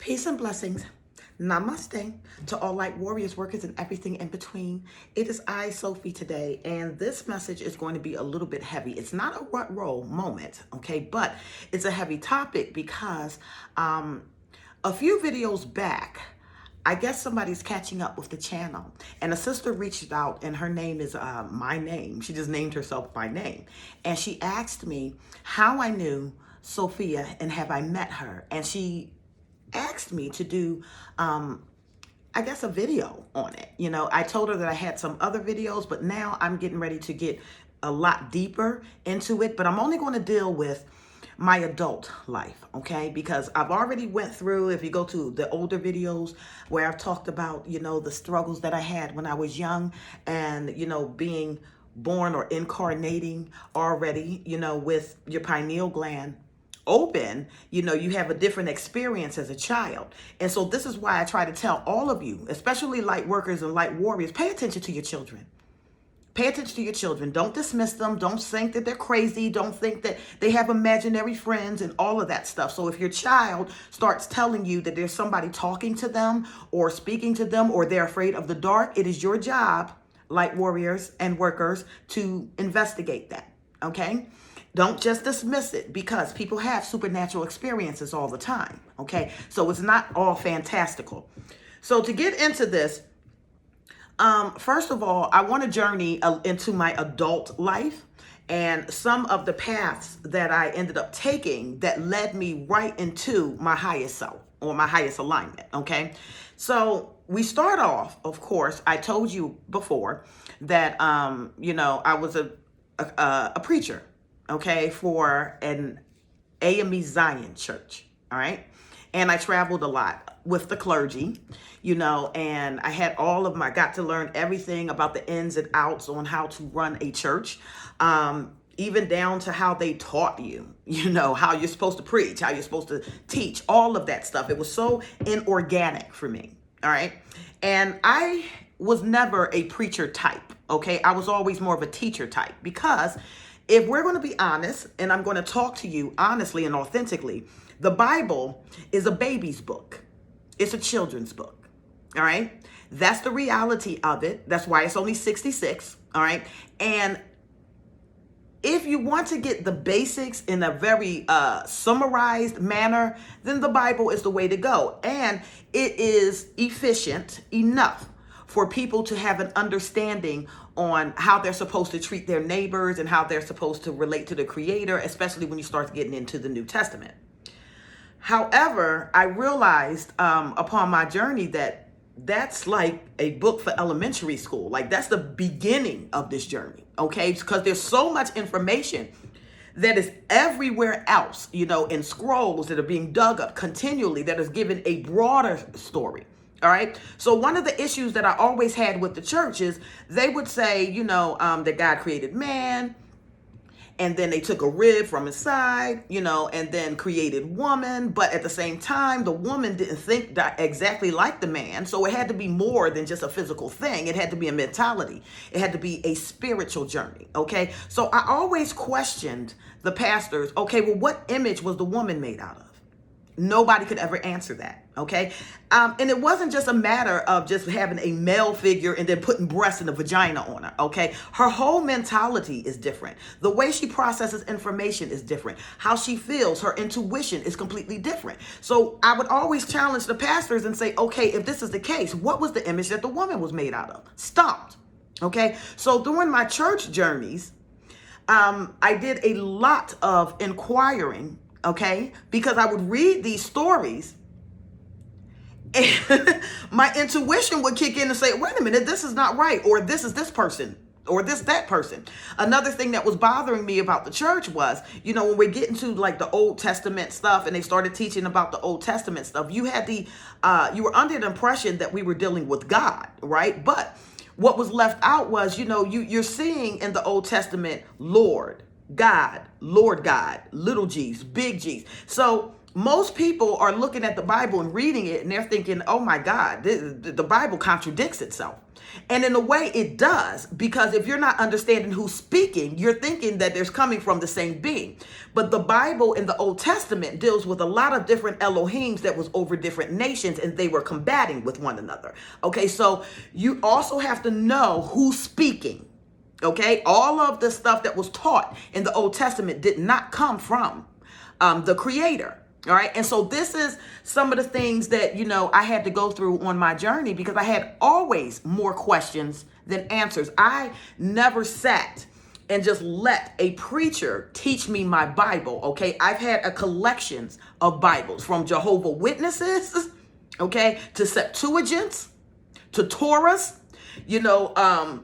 Peace and blessings. Namaste to all light warriors, workers, and everything in between. It is I, Sophie, today, and this message is going to be a little bit heavy. It's not a rut roll moment, okay, but it's a heavy topic because a few videos back, I guess somebody's catching up with the channel, and a sister reached out, and her name is my name. She just named herself by name, and she asked me how I knew Sofia and have I met her, and she asked me to do, I guess, a video on it. You know, I told her that I had some other videos, but now I'm getting ready to get a lot deeper into it, but I'm only going to deal with my adult life, okay? Because I've already went through, if you go to the older videos where I've talked about, you know, the struggles that I had when I was young and, you know, being born or incarnating already, you know, with your pineal gland open, you know, you have a different experience as a child. And so this is why I try to tell all of you, especially light workers and light warriors, pay attention to your children. Pay attention to your children. Don't dismiss them. Don't think that they're crazy. Don't think that they have imaginary friends and all of that stuff. So if your child starts telling you that there's somebody talking to them or speaking to them or they're afraid of the dark, it is your job, light warriors and workers, to investigate that, okay? Don't just dismiss it because people have supernatural experiences all the time, okay? So it's not all fantastical. So to get into this, first of all, I want to journey into my adult life and some of the paths that I ended up taking that led me right into my highest self or my highest alignment, okay? So we start off, of course, I told you before that, you know, I was a preacher, okay, for an AME Zion church, all right? And I traveled a lot with the clergy, you know, and I had got to learn everything about the ins and outs on how to run a church, even down to how they taught you, you know, how you're supposed to preach, how you're supposed to teach, all of that stuff. It was so inorganic for me, all right? And I was never a preacher type, okay? I was always more of a teacher type because if we're going to be honest, and I'm going to talk to you honestly and authentically, the Bible is a baby's book. It's a children's book, all right? That's the reality of it. That's why it's only 66, all right? And if you want to get the basics in a very summarized manner, then the Bible is the way to go. And it is efficient enough for people to have an understanding on how they're supposed to treat their neighbors and how they're supposed to relate to the Creator, especially when you start getting into the New Testament. However, I realized upon my journey that that's like a book for elementary school. Like that's the beginning of this journey, okay? Because there's so much information that is everywhere else, you know, in scrolls that are being dug up continually that is given a broader story. All right. So one of the issues that I always had with the church is they would say, you know, that God created man and then they took a rib from his side, you know, and then created woman. But at the same time, the woman didn't think that exactly like the man. So it had to be more than just a physical thing. It had to be a mentality. It had to be a spiritual journey. OK, so I always questioned the pastors. OK, well, what image was the woman made out of? Nobody could ever answer that, okay? And it wasn't just a matter of just having a male figure and then putting breasts and a vagina on her, okay? Her whole mentality is different. The way she processes information is different. How she feels, her intuition is completely different. So I would always challenge the pastors and say, okay, if this is the case, what was the image that the woman was made out of? Stumped, okay? So during my church journeys, I did a lot of inquiring, okay, because I would read these stories and my intuition would kick in and say, wait a minute, this is not right. Or this is this person or that person. Another thing that was bothering me about the church was, you know, when we get into like the Old Testament stuff and they started teaching about the Old Testament stuff, you were under the impression that we were dealing with God, right? But what was left out was, you know, you're seeing in the Old Testament, Lord God, little g's, big G's. So most people are looking at the Bible and reading it and they're thinking, oh my God, the Bible contradicts itself. And in a way it does, because if you're not understanding who's speaking, you're thinking that there's coming from the same being. But the Bible in the Old Testament deals with a lot of different Elohims that was over different nations, and they were combating with one another. Okay, so you also have to know who's speaking. Okay, all of the stuff that was taught in the Old Testament did not come from the Creator. All right. And so this is some of the things that, I had to go through on my journey, because I had always more questions than answers. I never sat and just let a preacher teach me my Bible. Okay. I've had a collections of Bibles, from Jehovah's Witnesses, okay, to Septuagints, to Torahs,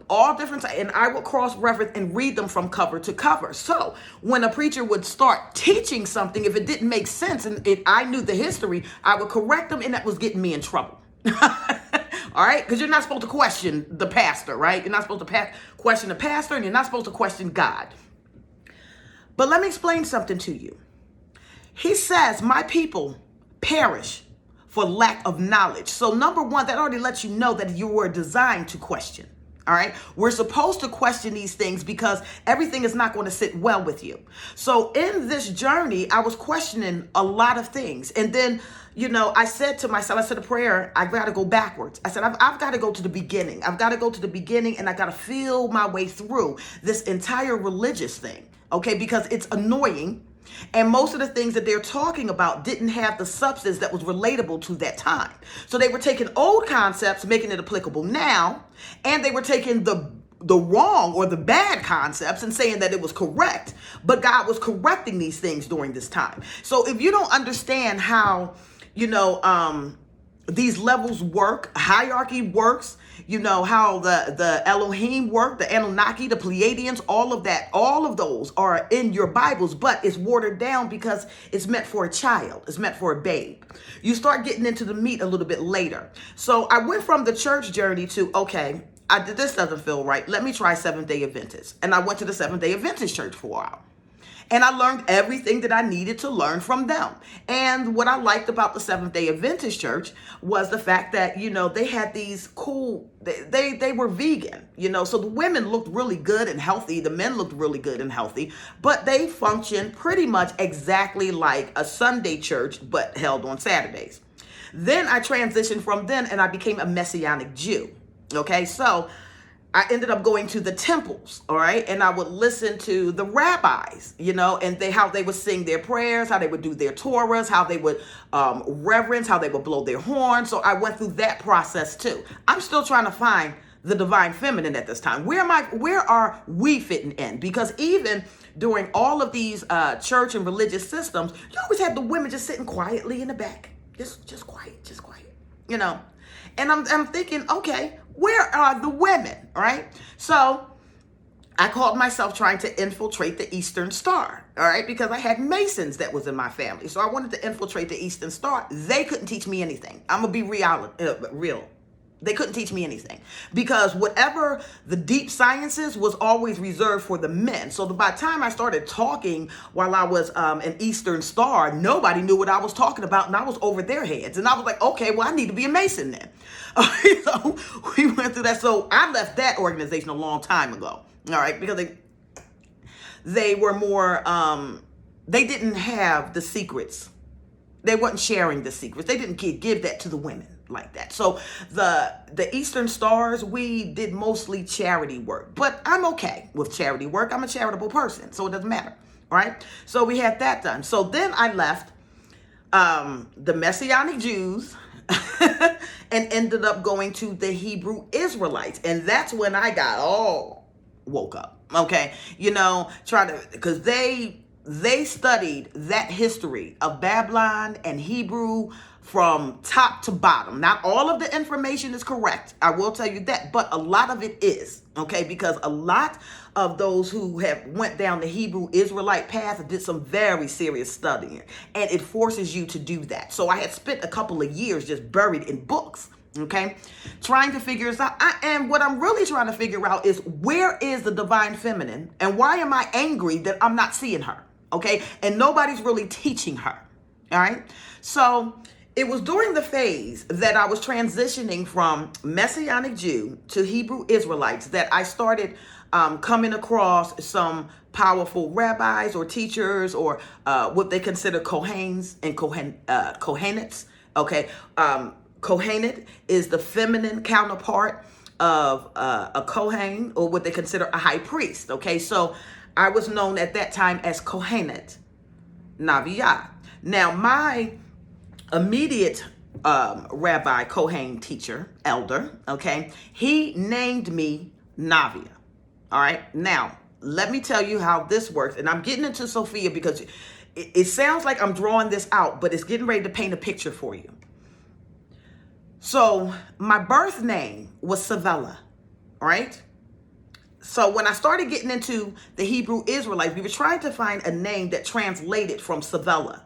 all different, and I would cross-reference and read them from cover to cover. So when a preacher would start teaching something, if it didn't make sense and I knew the history, I would correct them, and that was getting me in trouble. All right, because you're not supposed to question the pastor, right? You're not supposed to question the pastor, and you're not supposed to question God. But let me explain something to you. He says, my people perish for lack of knowledge. So number one, that already lets you know that you were designed to question. All right. We're supposed to question these things because everything is not going to sit well with you. So in this journey, I was questioning a lot of things. And then, I said to myself, I said a prayer, I've got to go backwards. I said, I've got to go to the beginning. I've got to go to the beginning, and I got to feel my way through this entire religious thing. Okay. Because it's annoying. And most of the things that they're talking about didn't have the substance that was relatable to that time. So they were taking old concepts, making it applicable now, and they were taking the wrong or the bad concepts and saying that it was correct, but God was correcting these things during this time. So if you don't understand how, these levels work, hierarchy works, how the Elohim work, the Anunnaki, the Pleiadians, all of those are in your Bibles, but it's watered down because it's meant for a child. It's meant for a babe. You start getting into the meat a little bit later. So I went from the church journey to, okay, this doesn't feel right. Let me try Seventh-day Adventists. And I went to the Seventh-day Adventist church for a while. And I learned everything that I needed to learn from them. And what I liked about the Seventh-day Adventist church was the fact that, they had these cool, they were vegan, so the women looked really good and healthy. The men looked really good and healthy, but they functioned pretty much exactly like a Sunday church, but held on Saturdays. Then I transitioned from then and I became a Messianic Jew. Okay, so I ended up going to the temples, all right? And I would listen to the rabbis, and how they would sing their prayers, how they would do their Torahs, how they would reverence, how they would blow their horns. So I went through that process too. I'm still trying to find the divine feminine at this time. Where are we fitting in? Because even during all of these church and religious systems, you always had the women just sitting quietly in the back, just quiet, And I'm thinking, okay, where are the women, right? So I called myself trying to infiltrate the Eastern Star, all right? Because I had Masons that was in my family. So I wanted to infiltrate the Eastern Star. They couldn't teach me anything. I'm going to be real. They couldn't teach me anything because whatever the deep sciences was always reserved for the men. So by the time I started talking while I was an Eastern Star, nobody knew what I was talking about, and I was over their heads. And I was like, okay, well, I need to be a Mason then. So we went through that. So I left that organization a long time ago, all right, because they were more, they didn't have the secrets. They weren't sharing the secrets. They didn't give that to the women like that. So the Eastern Stars, we did mostly charity work, but I'm okay with charity work. I'm a charitable person, so it doesn't matter, right? So we had that done. So then I left the Messianic Jews and ended up going to the Hebrew Israelites. And that's when I got all woke up, okay? Because they studied that history of Babylon and Hebrew from top to bottom. Not all of the information is correct. I will tell you that, but a lot of it is, okay? Because a lot of those who have went down the Hebrew Israelite path did some very serious studying, and it forces you to do that. So I had spent a couple of years just buried in books, okay? Trying to figure this out. And what I'm really trying to figure out is, where is the divine feminine, and why am I angry that I'm not seeing her, okay? And nobody's really teaching her, all right? So it was during the phase that I was transitioning from Messianic Jew to Hebrew Israelites that I started coming across some powerful rabbis or teachers or what they consider Kohanes and Kohanets. Okay. Kohanet is the feminine counterpart of a Kohen, or what they consider a high priest. Okay. So I was known at that time as Kohanet Naviah. Now, my immediate rabbi, Kohen teacher, elder, okay, he named me Navia. All right. Now, let me tell you how this works. And I'm getting into Sophia because it sounds like I'm drawing this out, but it's getting ready to paint a picture for you. So my birth name was Savella. All right. So when I started getting into the Hebrew Israelites, we were trying to find a name that translated from Savella.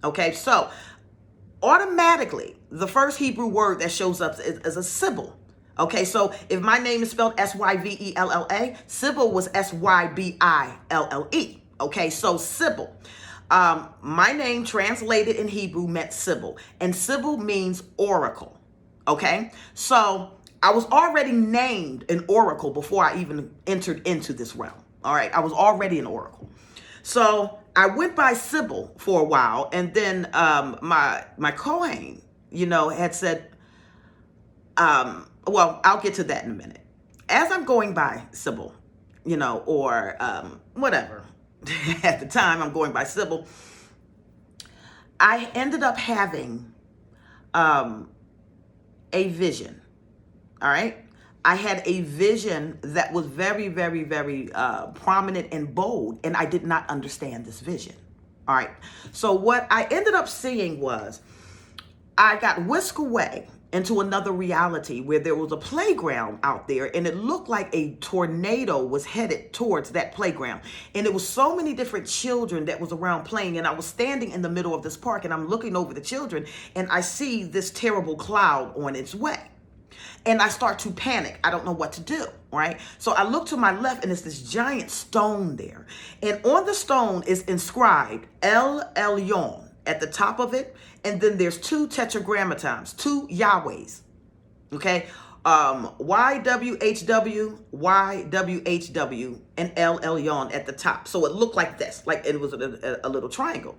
Okay. So automatically, the first Hebrew word that shows up is a Sybil. Okay, so if my name is spelled Sybella, Sybil was Sybille. Okay, so Sybil. My name translated in Hebrew meant Sybil, and Sybil means oracle. Okay, so I was already named an oracle before I even entered into this realm. All right, I was already an oracle. So I went by Sybil for a while, and then my Kohen, had said, well, I'll get to that in a minute. As I'm going by Sybil, or whatever, at the time I'm going by Sybil, I ended up having a vision. All right. I had a vision that was very, very, very prominent and bold, and I did not understand this vision. All right. So what I ended up seeing was I got whisked away into another reality where there was a playground out there, and it looked like a tornado was headed towards that playground. And it was so many different children that was around playing, and I was standing in the middle of this park, and I'm looking over the children, and I see this terrible cloud on its way. And I start to panic. I don't know what to do, right? So I look to my left, and it's this giant stone there. And on the stone is inscribed El Elyon at the top of it. And then there's two tetragrammatons, two Yahwehs, okay? YWHW, YWHW, and El Elyon at the top. So it looked like this, like it was a little triangle.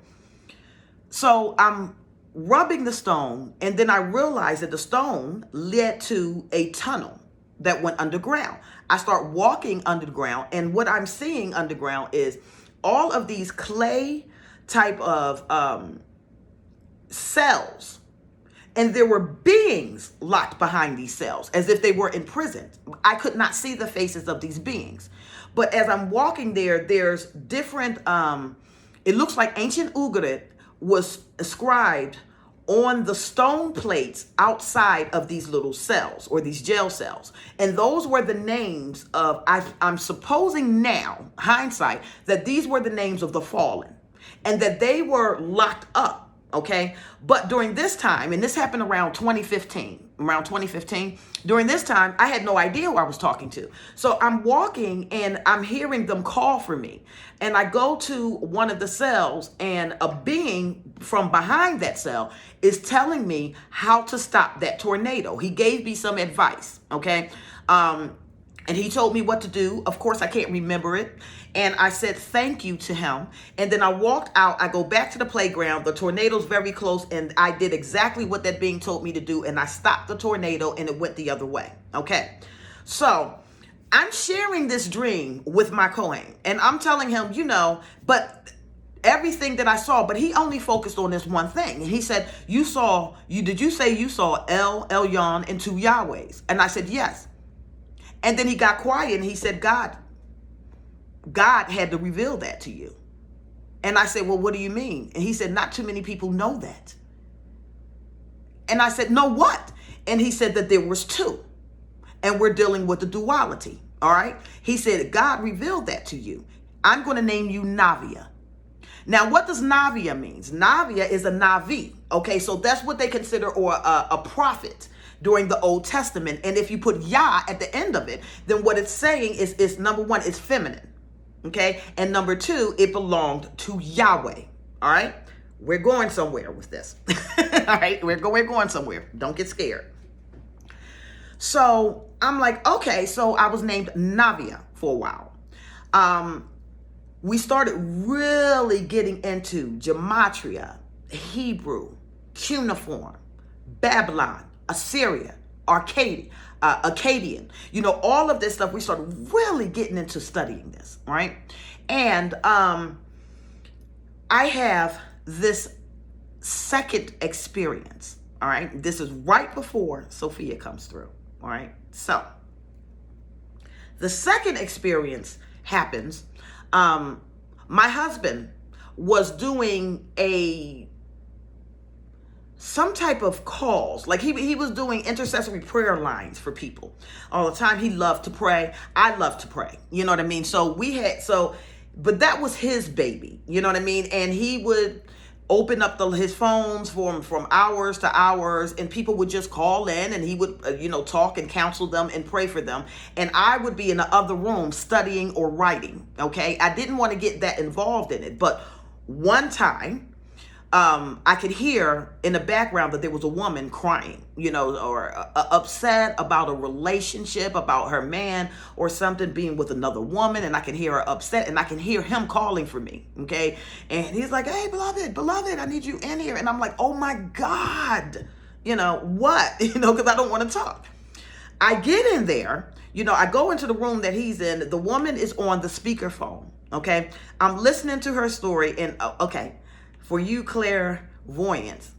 So I'm rubbing the stone, and then I realized that the stone led to a tunnel that went underground. I start walking underground, and what I'm seeing underground is all of these clay type of cells, and there were beings locked behind these cells as if they were imprisoned. I could not see the faces of these beings, but as I'm walking there, there's different it looks like ancient Ugarit was inscribed on the stone plates outside of these little cells or these jail cells. And those were the names of, I'm supposing now, hindsight, that these were the names of the fallen and that they were locked up. Okay. But during this time, and this happened around 2015, during this time, I had no idea who I was talking to. So I'm walking and I'm hearing them call for me. And I go to one of the cells, and a being from behind that cell is telling me how to stop that tornado. He gave me some advice. Okay. And he told me what to do. Of course, I can't remember it. And I said thank you to him. And then I walked out. I go back to the playground. The tornado's very close. And I did exactly what that being told me to do. And I stopped the tornado, and it went the other way. Okay. So I'm sharing this dream with my Kohen. And I'm telling him, but everything that I saw, but he only focused on this one thing. And he said, did you say you saw El Elyon and two Yahwehs? And I said, yes. And then he got quiet, and he said, God had to reveal that to you. And I said, well, what do you mean? And he said, not too many people know that. And I said, no, what? And he said that there was two, and we're dealing with the duality. All right. He said, God revealed that to you. I'm going to name you Navia. Now, what does Navia means? Navia is a Navi. Okay. So that's what they consider, or a prophet during the Old Testament. And if you put Yah at the end of it, then what it's saying is number one, it's feminine. Okay. And number two, it belonged to Yahweh. All right. we're going somewhere with this. All right, we're going somewhere. Don't get scared. So I'm like, okay, so I was named Navia for a while. We started really getting into gematria, Hebrew, cuneiform, Babylon, Assyria, Akkadian, all of this stuff. We started really getting into studying this, right? And I have this second experience, all right? This is right before Sophia comes through, all right? So the second experience happens. My husband was doing some type of calls, like he was doing intercessory prayer lines for people all the time. He loved to pray. I love to pray. You know what I mean? But that was his baby. You know what I mean? And he would open up his phones from hours to hours, and people would just call in, and he would, talk and counsel them and pray for them. And I would be in the other room studying or writing. Okay. I didn't want to get that involved in it. But one time, I could hear in the background that there was a woman crying, or upset about a relationship, about her man or something being with another woman. And I can hear her upset, and I can hear him calling for me. Okay. And he's like, hey, beloved, I need you in here. And I'm like, oh my God, what, because I don't want to talk. I get in there, I go into the room that he's in. The woman is on the speakerphone. Okay. I'm listening to her story, and okay. For you clairvoyants,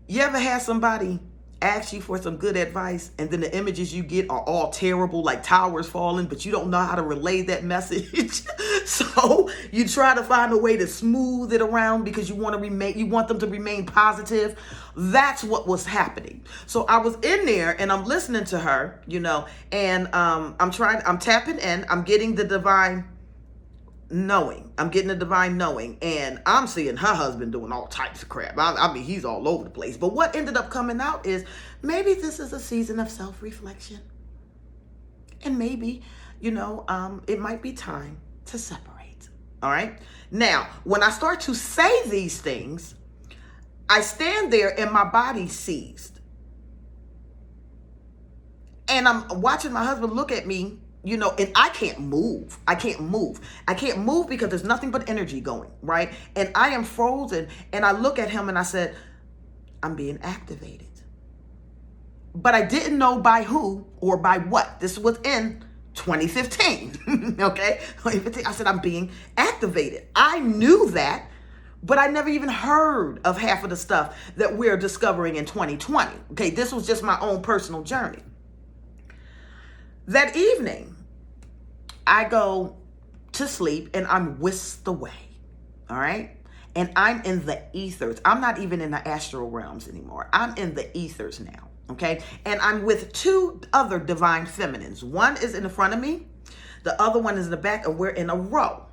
you ever had somebody ask you for some good advice, and then the images you get are all terrible, like towers falling, but you don't know how to relay that message? So you try to find a way to smooth it around because you want them to remain positive. That's what was happening. So I was in there and I'm listening to her, and I'm tapping in, I'm getting the divine knowing. And I'm seeing her husband doing all types of crap. I mean, he's all over the place. But what ended up coming out is maybe this is a season of self-reflection. And maybe, it might be time to separate. All right. Now, when I start to say these things, I stand there and my body seized. And I'm watching my husband look at me, and I can't move. I can't move because there's nothing but energy going, right? And I am frozen. And I look at him and I said, I'm being activated. But I didn't know by who or by what. This was in 2015, okay? 2015. I said, I'm being activated. I knew that, but I never even heard of half of the stuff that we're discovering in 2020. Okay, this was just my own personal journey. That evening, I go to sleep and I'm whisked away, all right? And I'm in the ethers. I'm not even in the astral realms anymore. I'm in the ethers now, okay? And I'm with two other divine feminines. One is in the front of me. The other one is in the back, and we're in a row,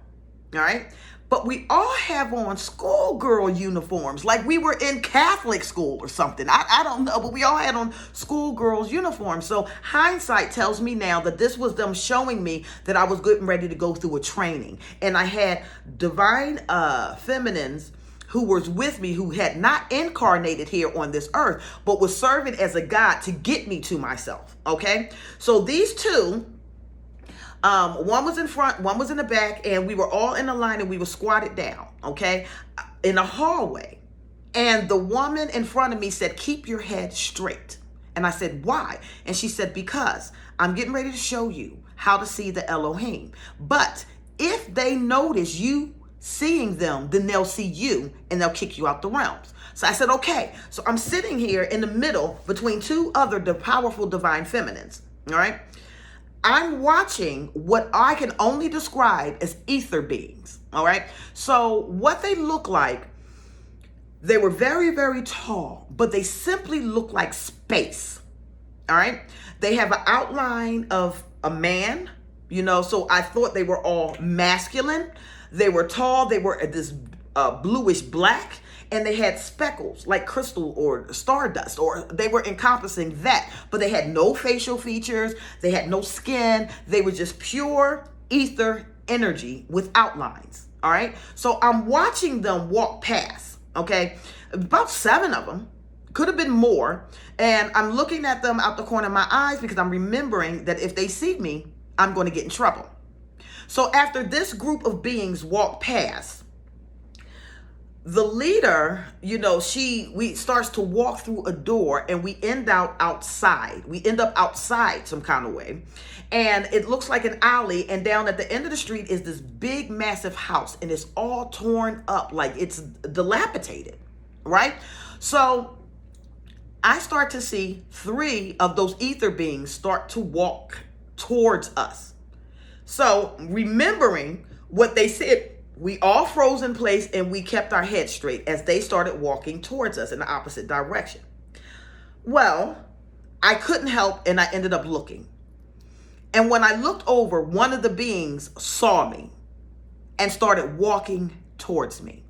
all right? But we all have on schoolgirl uniforms, like we were in Catholic school or something. I don't know, but we all had on schoolgirls uniforms. So hindsight tells me now that this was them showing me that I was getting ready to go through a training. And I had divine feminines who was with me, who had not incarnated here on this earth, but was serving as a guide to get me to myself, okay? So these two, one was in front, one was in the back, and we were all in a line and we were squatted down, okay, in a hallway. And the woman in front of me said, keep your head straight. And I said, why? And she said, because I'm getting ready to show you how to see the Elohim. But if they notice you seeing them, then they'll see you and they'll kick you out the realms. So I said, okay. So I'm sitting here in the middle between two other powerful divine feminines, all right? I'm watching what I can only describe as ether beings, all right? So what they look like, they were very, very tall, but they simply look like space, all right? They have an outline of a man, so I thought they were all masculine. They were tall, they were this bluish black, and they had speckles like crystal or stardust, or they were encompassing that, but they had no facial features. They had no skin. They were just pure ether energy with outlines. All right. So I'm watching them walk past. Okay. About 7 of them. Could have been more. And I'm looking at them out the corner of my eyes because I'm remembering that if they see me, I'm going to get in trouble. So after this group of beings walk past, the leader, we starts to walk through a door and we end up outside. We end up outside some kind of way. And it looks like an alley. And down at the end of the street is this big, massive house. And it's all torn up, like it's dilapidated, right? So I start to see 3 of those ether beings start to walk towards us. So remembering what they said, we all froze in place and we kept our heads straight as they started walking towards us in the opposite direction. Well, I couldn't help and I ended up looking. And when I looked over, one of the beings saw me and started walking towards me.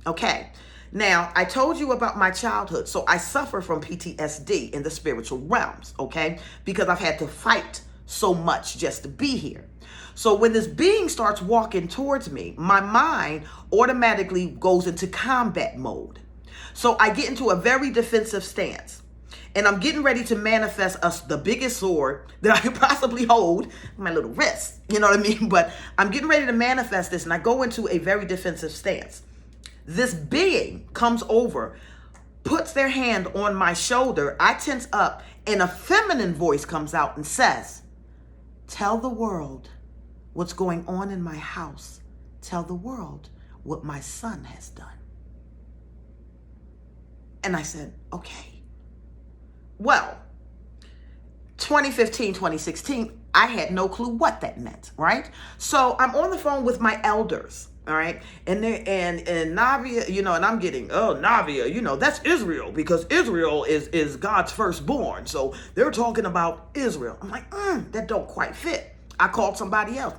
Okay. Now, I told you about my childhood. So I suffer from PTSD in the spiritual realms. Okay. Because I've had to fight so much just to be here. So when this being starts walking towards me, my mind automatically goes into combat mode. So I get into a very defensive stance. And I'm getting ready to manifest us the biggest sword that I could possibly hold, my little wrist. You know what I mean? But I'm getting ready to manifest this and I go into a very defensive stance. This being comes over, puts their hand on my shoulder. I tense up and a feminine voice comes out and says, "Tell the world what's going on in my house. Tell the world what my son has done." And I said, okay. Well, 2015, 2016, I had no clue what that meant, right? So I'm on the phone with my elders, all right? And Navia, and I'm getting, Navia, that's Israel because Israel is God's firstborn. So they're talking about Israel. I'm like, that don't quite fit. I called somebody else.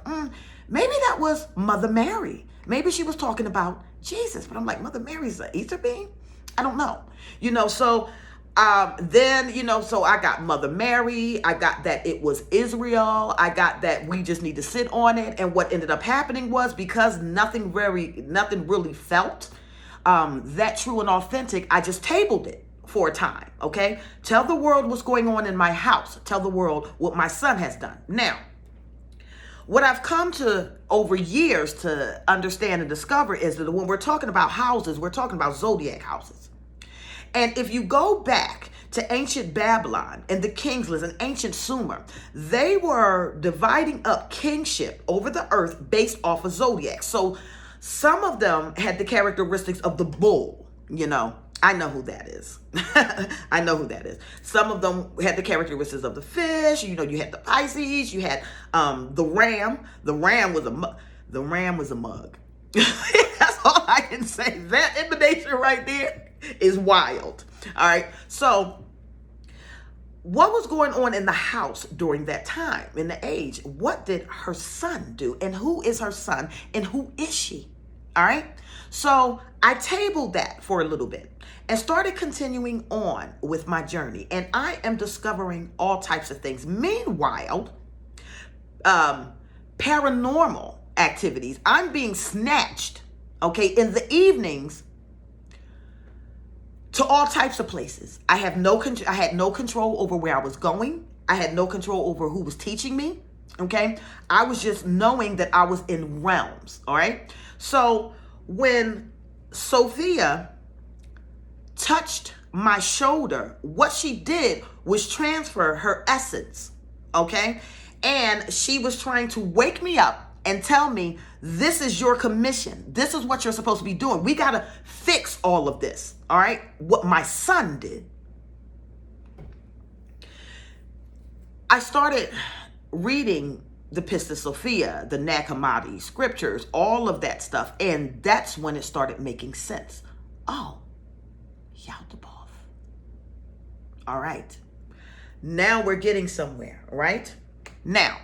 Maybe that was Mother Mary. Maybe she was talking about Jesus. But I'm like, Mother Mary's an ether being? I don't know. So so I got Mother Mary. I got that it was Israel. I got that we just need to sit on it. And what ended up happening was because nothing really felt that true and authentic, I just tabled it for a time. Okay. Tell the world what's going on in my house. Tell the world what my son has done. Now, what I've come to over years to understand and discover is that when we're talking about houses, we're talking about zodiac houses. And if you go back to ancient Babylon and the kings list and ancient Sumer, they were dividing up kingship over the earth based off of zodiac. So some of them had the characteristics of the bull, I know who that is. I know who that is. Some of them had the characteristics of the fish. You had the Pisces. You had the ram. The ram was a mug. That's all I can say. That emanation right there is wild. All right. So what was going on in the house during that time, in the age? What did her son do? And who is her son? And who is she? All right. So I tabled that for a little bit and started continuing on with my journey. And I am discovering all types of things. Meanwhile, paranormal activities. I'm being snatched, in the evenings to all types of places. I had no control over where I was going. I had no control over who was teaching me. Okay. I was just knowing that I was in realms. All right. So when Sofia touched my shoulder, what she did was transfer her essence. Okay. And she was trying to wake me up and tell me, this is your commission. This is what you're supposed to be doing. We got to fix all of this. All right. What my son did. I started reading the Pistis Sophia, the Nag Hammadi scriptures, all of that stuff. And that's when it started making sense. Oh, Yaldabaoth. All right. Now we're getting somewhere, right? Now,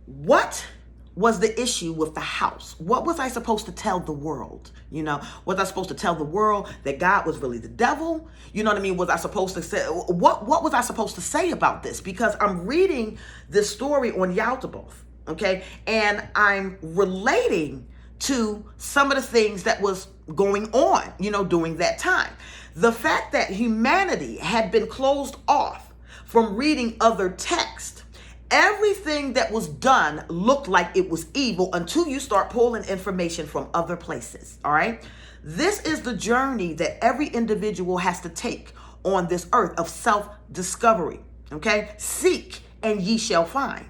what was the issue with the house? What was I supposed to tell the world? Was I supposed to tell the world that God was really the devil? You know what I mean? Was I supposed to say, what was I supposed to say about this? Because I'm reading this story on Yaldabaoth. Okay. And I'm relating to some of the things that was going on, during that time. The fact that humanity had been closed off from reading other texts, everything that was done looked like it was evil until you start pulling information from other places. All right. This is the journey that every individual has to take on this earth of self-discovery. Okay. Seek and ye shall find.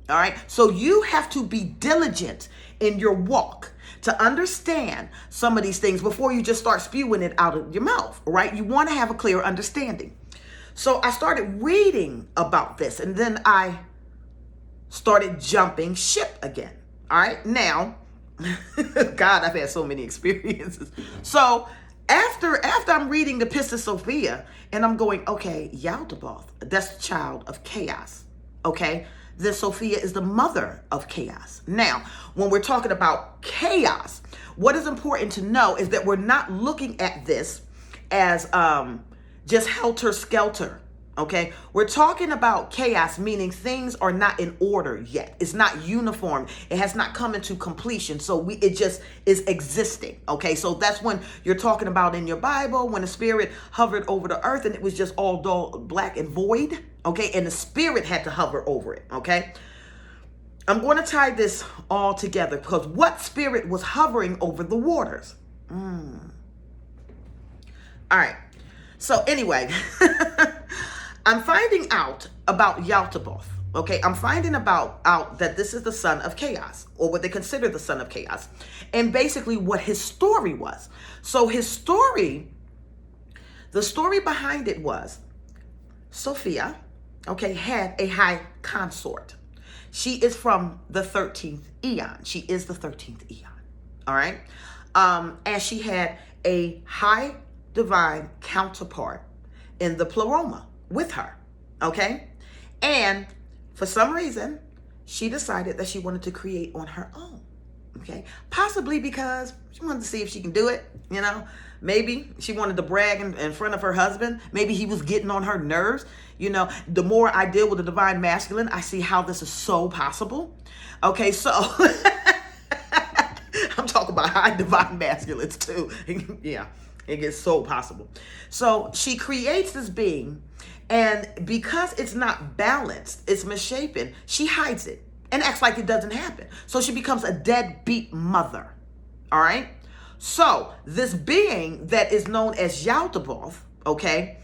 All right. So you have to be diligent in your walk to understand some of these things before you just start spewing it out of your mouth. Right. You want to have a clear understanding. So I started reading about this, and then I started jumping ship again. All right. Now, God, I've had so many experiences. So after I'm reading the Pistis Sophia, and I'm going, okay, Yaldabaoth, that's the child of chaos. Okay. Then Sophia is the mother of chaos. Now, when we're talking about chaos, what is important to know is that we're not looking at this as just helter-skelter. Okay, we're talking about chaos, meaning things are not in order yet. It's not uniform. It has not come into completion. So it just is existing. Okay, so that's when you're talking about in your Bible, when the spirit hovered over the earth and it was just all dull, black and void. Okay, and the spirit had to hover over it. Okay, I'm going to tie this all together because what spirit was hovering over the waters? All right. So anyway, I'm finding out about Yaldabaoth. Okay, I'm finding out that this is the son of chaos, or what they consider the son of chaos, and basically what his story was. So his story, the story behind it was Sophia, okay, had a high consort. She is from the 13th Aeon. She is the 13th Aeon. All right, and she had a high divine counterpart in the pleroma with her. Okay, and for some reason she decided that she wanted to create on her own. Okay, possibly because she wanted to see if she can do it. Maybe she wanted to brag in front of her husband. Maybe he was getting on her nerves. The more I deal with the divine masculine, I see how this is so possible. Okay, so I'm talking about high divine masculines too. Yeah, it gets so possible. So she creates this being, and because it's not balanced, it's misshapen, she hides it and acts like it doesn't happen. So she becomes a deadbeat mother. All right. So this being that is known as Yaldabaoth, okay,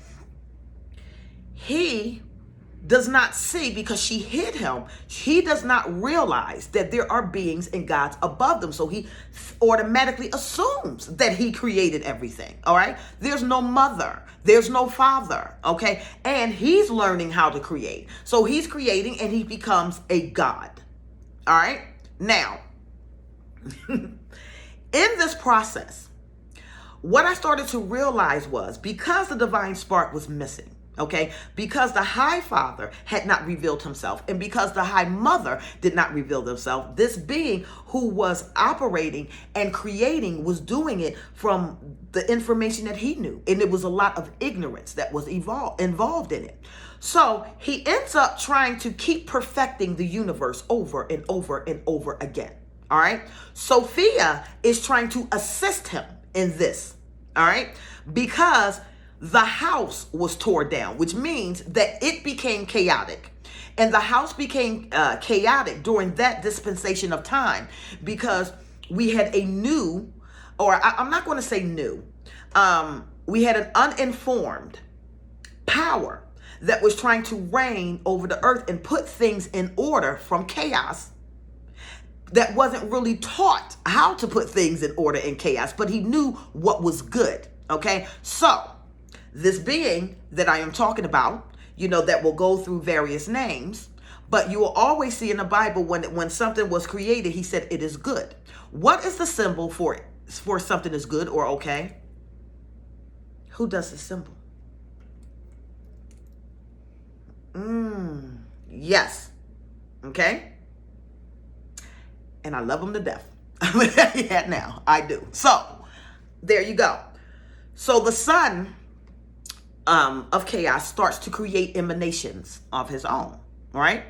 he does not see, because she hid him. He does not realize that there are beings and gods above them. So he automatically assumes that he created everything. All right. There's no mother. There's no father. Okay. And he's learning how to create. So he's creating and he becomes a god. All right. Now, in this process, what I started to realize was, because the divine spark was missing, okay, because the high father had not revealed himself, and because the high mother did not reveal themselves, this being who was operating and creating was doing it from the information that he knew. And it was a lot of ignorance that was involved in it. So he ends up trying to keep perfecting the universe over and over and over again. All right. Sophia is trying to assist him in this. All right. Because the house was torn down, which means that it became chaotic. And the house became chaotic during that dispensation of time, because we had a new, or I'm not going to say new, we had an uninformed power that was trying to reign over the earth and put things in order from chaos, that wasn't really taught how to put things in order in chaos, but he knew what was good. Okay, so this being that I am talking about, that will go through various names, but you will always see in the Bible when something was created, he said it is good. What is the symbol for something is good or okay? Who does the symbol? Yes. Okay. And I love them to death. Yeah, now I do. So there you go. So the son of chaos starts to create emanations of his own, right?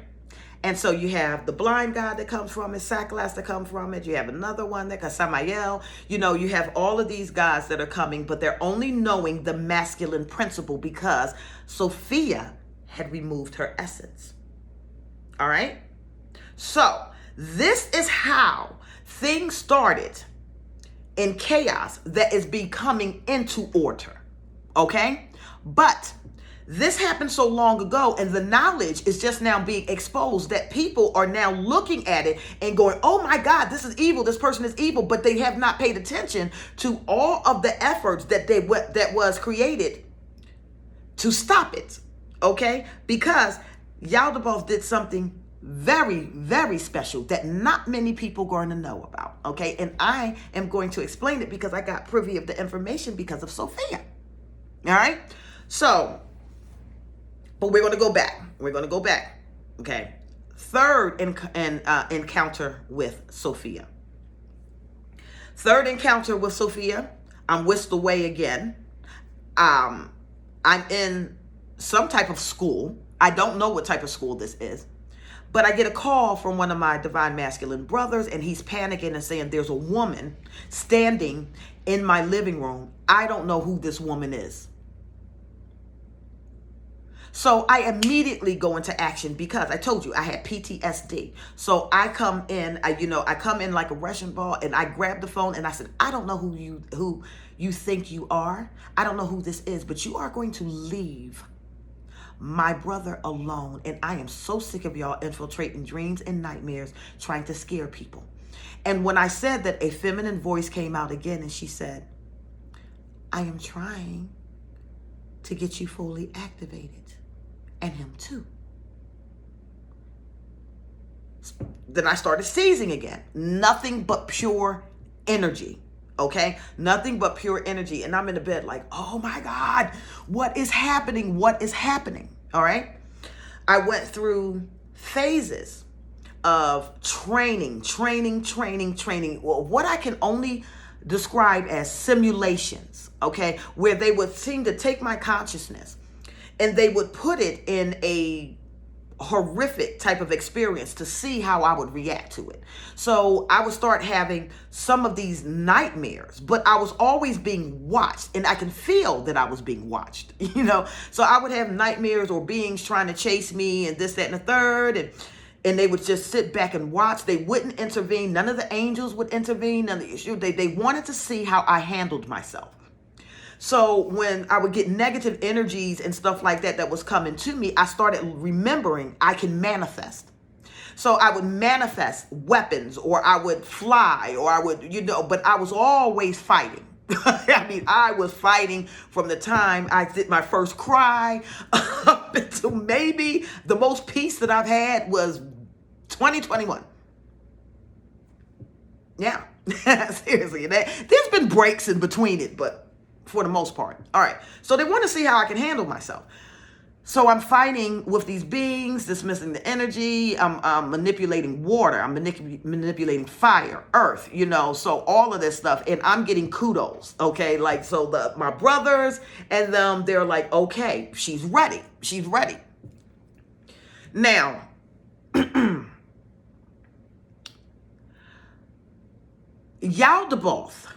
And so you have the blind god that comes from it, Saklas that comes from it. You have another one that Samael. You know, you have all of these gods that are coming, but they're only knowing the masculine principle because Sophia had removed her essence. All right? So this is how things started in chaos that is becoming into order. Okay? But this happened so long ago, and the knowledge is just now being exposed that people are now looking at it and going, oh my God, this is evil. This person is evil. But they have not paid attention to all of the efforts that was created to stop it. Okay? Because Yaldabaoth did something very, very special that not many people are going to know about. Okay? And I am going to explain it because I got privy of the information because of Sophia. All right? So, but we're going to go back. We're going to go back. Okay. Third encounter with Sophia. Third encounter with Sophia. I'm whisked away again. I'm in some type of school. I don't know what type of school this is. But I get a call from one of my divine masculine brothers, and he's panicking and saying there's a woman standing in my living room. I don't know who this woman is. So I immediately go into action because I told you I had PTSD. So I come in, I come in like a wrecking ball, and I grab the phone and I said, I don't know who you think you are. I don't know who this is, but you are going to leave my brother alone. And I am so sick of y'all infiltrating dreams and nightmares, trying to scare people. And when I said that, a feminine voice came out again, and she said, I am trying to get you fully activated. And him too. Then I started seizing again. Nothing but pure energy. Okay? Nothing but pure energy. And I'm in the bed like, oh my God, what is happening? What is happening? All right? I went through phases of training. Well, what I can only describe as simulations. Okay? Where they would seem to take my consciousness and they would put it in a horrific type of experience to see how I would react to it. So I would start having some of these nightmares, but I was always being watched, and I can feel that I was being watched, So I would have nightmares or beings trying to chase me and this, that, and the third, and they would just sit back and watch. They wouldn't intervene. None of the angels would intervene. None of the issue. They wanted to see how I handled myself. So when I would get negative energies and stuff like that was coming to me, I started remembering I can manifest. So I would manifest weapons, or I would fly, or I would, but I was always fighting. I was fighting from the time I did my first cry up until maybe the most peace that I've had was 2021. Yeah, seriously. There's been breaks in between it, but for the most part. All right. So they want to see how I can handle myself. So I'm fighting with these beings, dismissing the energy. I'm manipulating water. I'm manipulating fire, earth, so all of this stuff. And I'm getting kudos. Okay. Like, so my brothers and them, they're like, okay, she's ready. She's ready. Now, Yaldabaoth,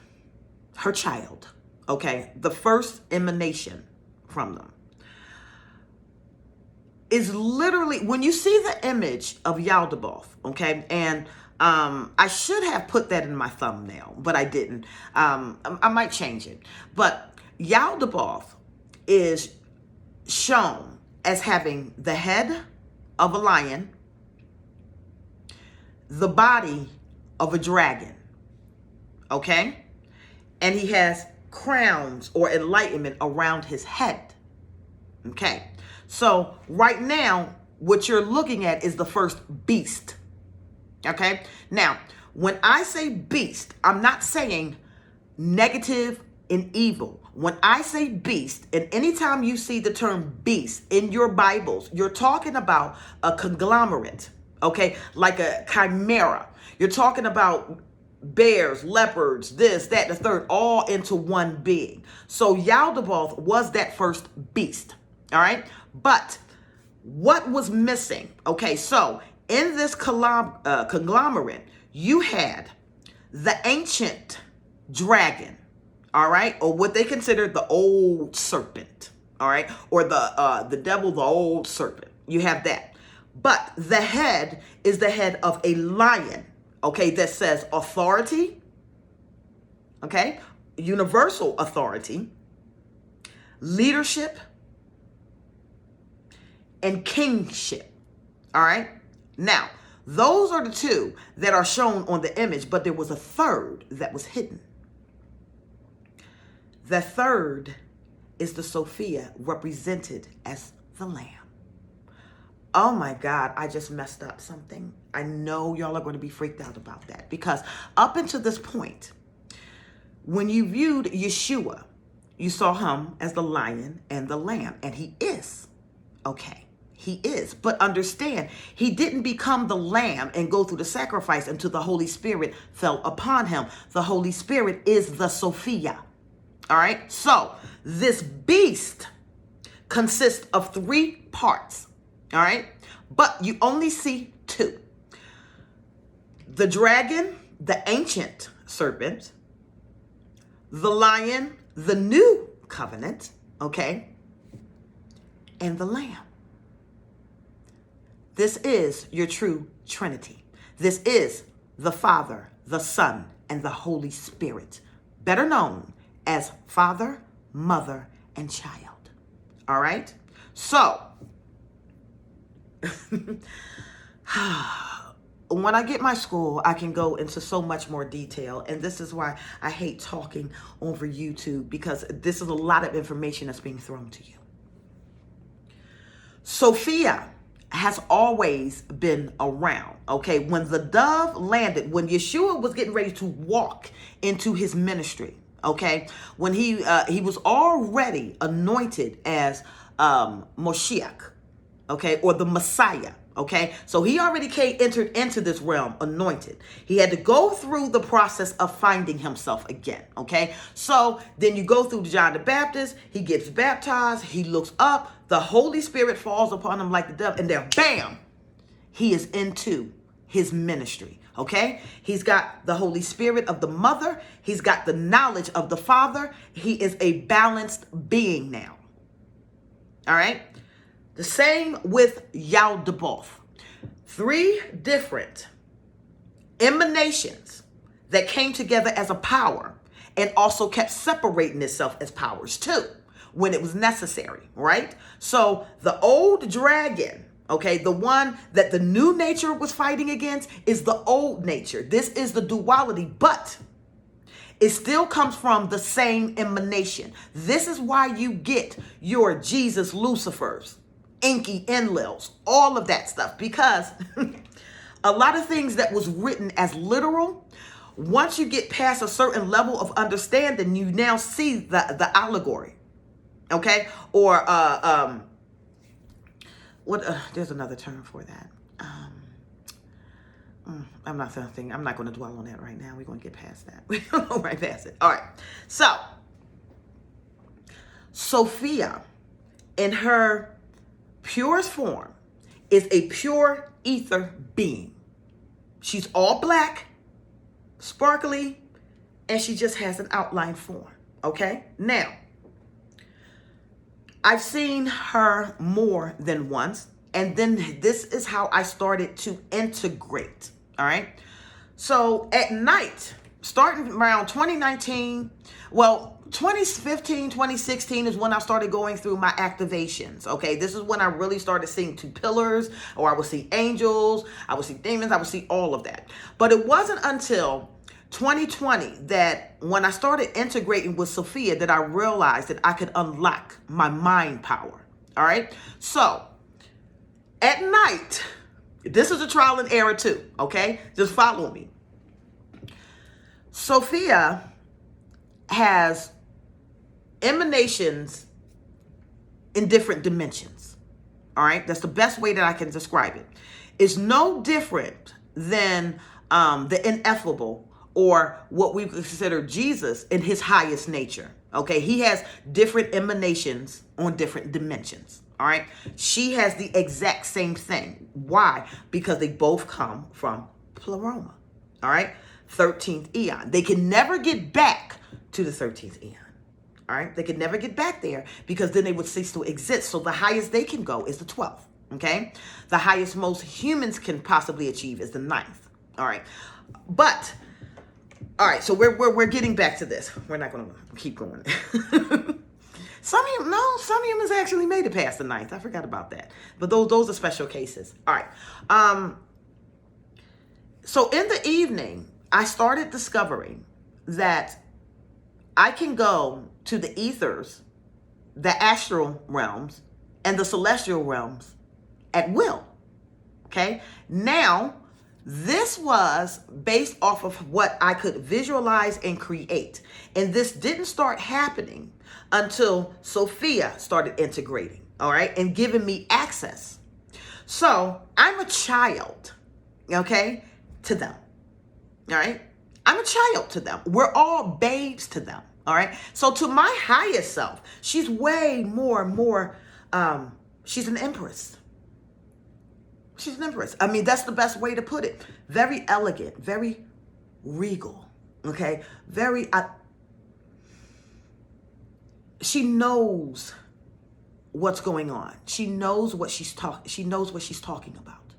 her child, okay, the first emanation from them is literally, when you see the image of Yaldabaoth, okay, and I should have put that in my thumbnail, but I didn't. I might change it. But Yaldabaoth is shown as having the head of a lion, the body of a dragon, okay, and he has crowns or enlightenment around his head. Okay. So right now, what you're looking at is the first beast. Okay. Now, when I say beast, I'm not saying negative and evil. When I say beast, and anytime you see the term beast in your Bibles, you're talking about a conglomerate. Okay. Like a chimera. You're talking about bears, leopards, this, that, the third, all into one being. So Yaldabaoth was that first beast. All right. But what was missing? Okay. So in this conglomerate, you had the ancient dragon, all right, or what they consider the old serpent, all right, or the devil, the old serpent. You have that. But the head is the head of a lion, okay, that says authority, okay, universal authority, leadership, and kingship. All right. Now, those are the two that are shown on the image, but there was a third that was hidden. The third is the Sophia, represented as the lamb. Oh my God, I just messed up something. I know y'all are going to be freaked out about that, because up until this point, when you viewed Yeshua, you saw him as the lion and the lamb, and he is. Okay, he is. But understand, he didn't become the lamb and go through the sacrifice until the Holy Spirit fell upon him. The Holy Spirit is the Sophia. All right, so this beast consists of 3 parts. All right, but you only see 2. The dragon, the ancient serpent, the lion, the new covenant, okay, and the lamb. This is your true Trinity. This is the Father, the Son, and the Holy Spirit, better known as Father, Mother, and Child. All right? So, when I get my school, I can go into so much more detail. And this is why I hate talking over YouTube, because this is a lot of information that's being thrown to you. Sophia has always been around, okay? When the dove landed, when Yeshua was getting ready to walk into his ministry, okay? When he was already anointed as Moshiach, okay? Or the Messiah, okay? So he already entered into this realm anointed. He had to go through the process of finding himself again, okay? So then you go through John the Baptist, he gets baptized, he looks up, the Holy Spirit falls upon him like the dove, and there, bam, he is into his ministry, okay? He's got the Holy Spirit of the mother. He's got the knowledge of the Father. He is a balanced being now, all right? The same with Yaldabaoth. 3 different emanations that came together as a power and also kept separating itself as powers too when it was necessary, right? So the old dragon, okay, the one that the new nature was fighting against, is the old nature. This is the duality, but it still comes from the same emanation. This is why you get your Jesus Lucifers, Enki Enlils, all of that stuff, because a lot of things that was written as literal, once you get past a certain level of understanding, you now see the allegory, okay? Or there's another term for that. I'm not going to dwell on that right now. We're going to get past that. We're going to go right past it. All right. So, Sophia, in her purest form, is a pure ether being. She's all black, sparkly, and she just has an outline form. Okay? Now, I've seen her more than once, and then this is how I started to integrate. All right? So at night, starting around 2019, 2015, 2016 is when I started going through my activations. Okay, this is when I really started seeing 2 pillars, or I would see angels, I would see demons, I would see all of that. But it wasn't until 2020 that when I started integrating with Sophia that I realized that I could unlock my mind power. All right, so at night, this is a trial and error too. Okay, just follow me. Sophia has emanations in different dimensions. All right, that's the best way that I can describe it. It's no different than the ineffable, or what we consider Jesus in his highest nature. Okay, he has different emanations on different dimensions. All right. She has the exact same thing. Why? Because they both come from Pleroma. All right. 13th eon. They can never get back to the 13th eon. All right. They can never get back there because then they would cease to exist. So the highest they can go is the 12th. Okay. The highest most humans can possibly achieve is the 9th. All right. But, all right. So we're getting back to this. We're not going to keep going. Some humans actually made it past the 9th. I forgot about that. But those are special cases. All right. So in the evening, I started discovering that I can go to the ethers, the astral realms, and the celestial realms at will. Okay. Now, this was based off of what I could visualize and create. And this didn't start happening until Sofia started integrating, all right, and giving me access. So I'm a child, okay, to them, all right? I'm a child to them. We're all babes to them, all right? So to my highest self, she's way more, she's an empress. She's an empress. I mean, that's the best way to put it. Very elegant, very regal, okay? She knows what's going on. She knows what she's talking about.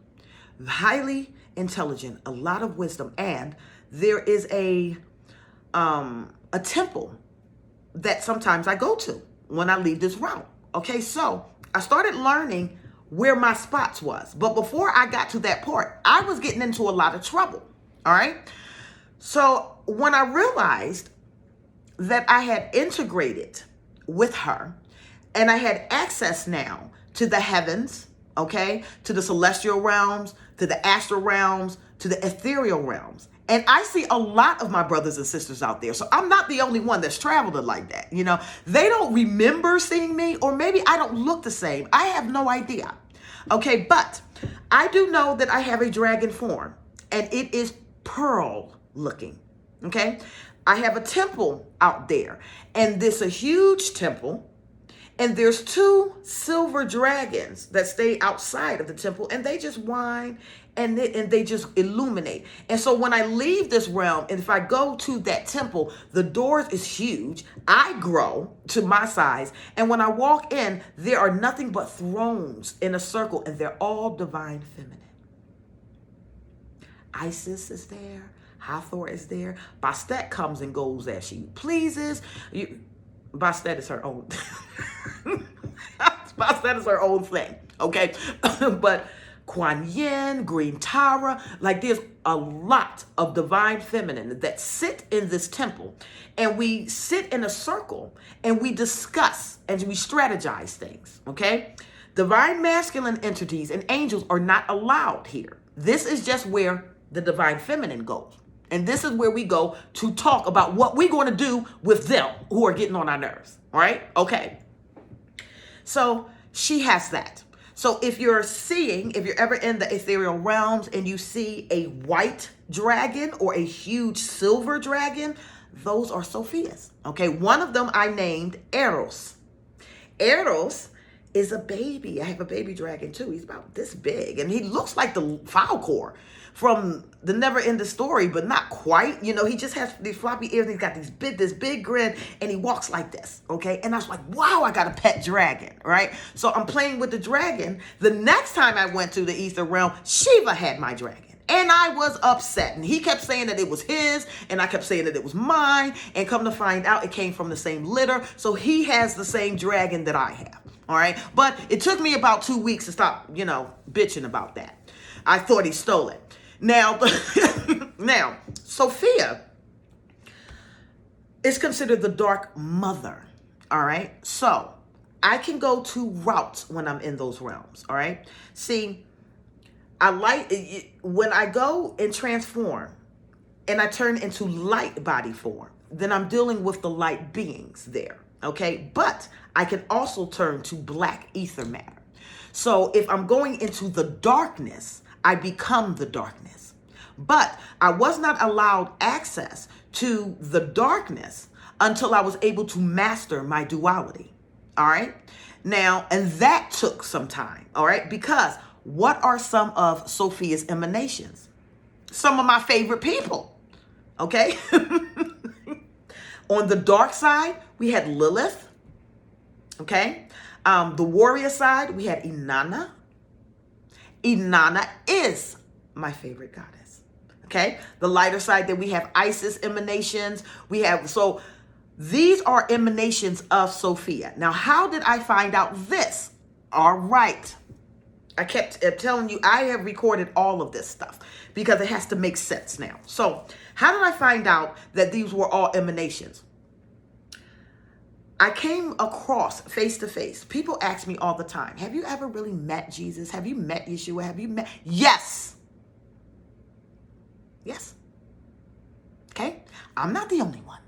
Highly intelligent, a lot of wisdom, and there is a temple that sometimes I go to when I leave this realm. Okay, so I started learning where my spots was. But before I got to that part, I was getting into a lot of trouble. All right. So when I realized that I had integrated with her and I had access now to the heavens, okay, to the celestial realms, to the astral realms, to the ethereal realms. And I see a lot of my brothers and sisters out there. So I'm not the only one that's traveled it like that. You know, they don't remember seeing me, or maybe I don't look the same. I have no idea. Okay, but I do know that I have a dragon form and it is pearl looking. Okay, I have a temple out there and this is a huge temple. And there's 2 silver dragons that stay outside of the temple and they just whine and they just illuminate. And so when I leave this realm and if I go to that temple, the doors is huge. I grow to my size. And when I walk in, there are nothing but thrones in a circle and they're all divine feminine. Isis is there. Hathor is there. Bastet comes and goes as she pleases. Bastet is her own. Bastet is her own thing, okay? But Kuan Yin, Green Tara, like there's a lot of divine feminine that sit in this temple. And we sit in a circle and we discuss and we strategize things, okay? Divine masculine entities and angels are not allowed here. This is just where the divine feminine goes. And this is where we go to talk about what we're going to do with them who are getting on our nerves. All right? Okay. So she has that. So if you're ever in the ethereal realms and you see a white dragon or a huge silver dragon, those are Sophia's. Okay. One of them I named Eros. Eros is a baby. I have a baby dragon too. He's about this big and he looks like the Falcor from the Never Ending Story, but not quite. You know, he just has these floppy ears. And he's got this big grin and he walks like this. Okay. And I was like, wow, I got a pet dragon. Right. So I'm playing with the dragon. The next time I went to the ether realm, Shiva had my dragon. And I was upset. And he kept saying that it was his. And I kept saying that it was mine. And come to find out, it came from the same litter. So he has the same dragon that I have. All right. But it took me about 2 weeks to stop, bitching about that. I thought he stole it. Now, Sofia is considered the dark mother. All right. So I can go 2 routes when I'm in those realms. All right. See, I like when I go and transform and I turn into light body form, then I'm dealing with the light beings there. Okay. But I can also turn to black ether matter. So if I'm going into the darkness, I become the darkness. But I was not allowed access to the darkness until I was able to master my duality. All right. Now, and that took some time. All right. Because what are some of Sophia's emanations? Some of my favorite people. Okay. On the dark side, we had Lilith. Okay. The warrior side, we had Inanna. Inanna is my favorite goddess. Okay. The lighter side, then we have Isis emanations. We have, so these are emanations of Sophia. Now, how did I find out this? All right. I kept telling you, I have recorded all of this stuff because it has to make sense now. So how did I find out that these were all emanations? I came across face to face. People ask me all the time, have you ever really met Jesus? Have you met Yeshua? Have you met? Yes. Yes. Okay. I'm not the only one.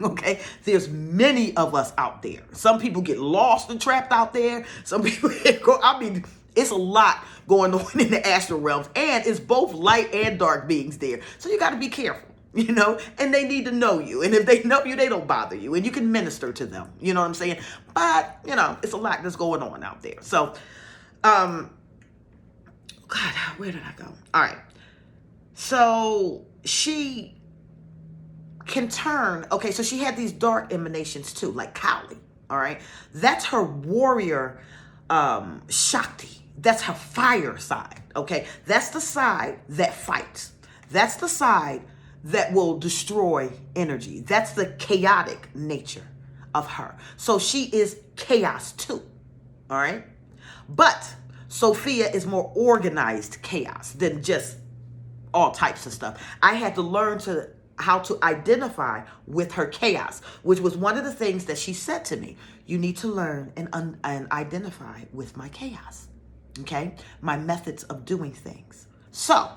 Okay. There's many of us out there. Some people get lost and trapped out there. Some people go, I mean, it's a lot going on in the astral realms, and it's both light and dark beings there. So you got to be careful. You know, and they need to know you. And if they know you, they don't bother you. And you can minister to them. You know what I'm saying? But, you know, it's a lot that's going on out there. So, God, where did I go? All right. So she can turn. Okay, so she had these dark emanations too, like Kali. All right. That's her warrior Shakti. That's her fire side. Okay. That's the side that fights. That's the side that will destroy energy. That's the chaotic nature of her. So she is chaos too. All right. But Sophia is more organized chaos than just all types of stuff. I had to learn how to identify with her chaos, which was one of the things that she said to me. You need to learn and identify with my chaos. Okay. My methods of doing things. So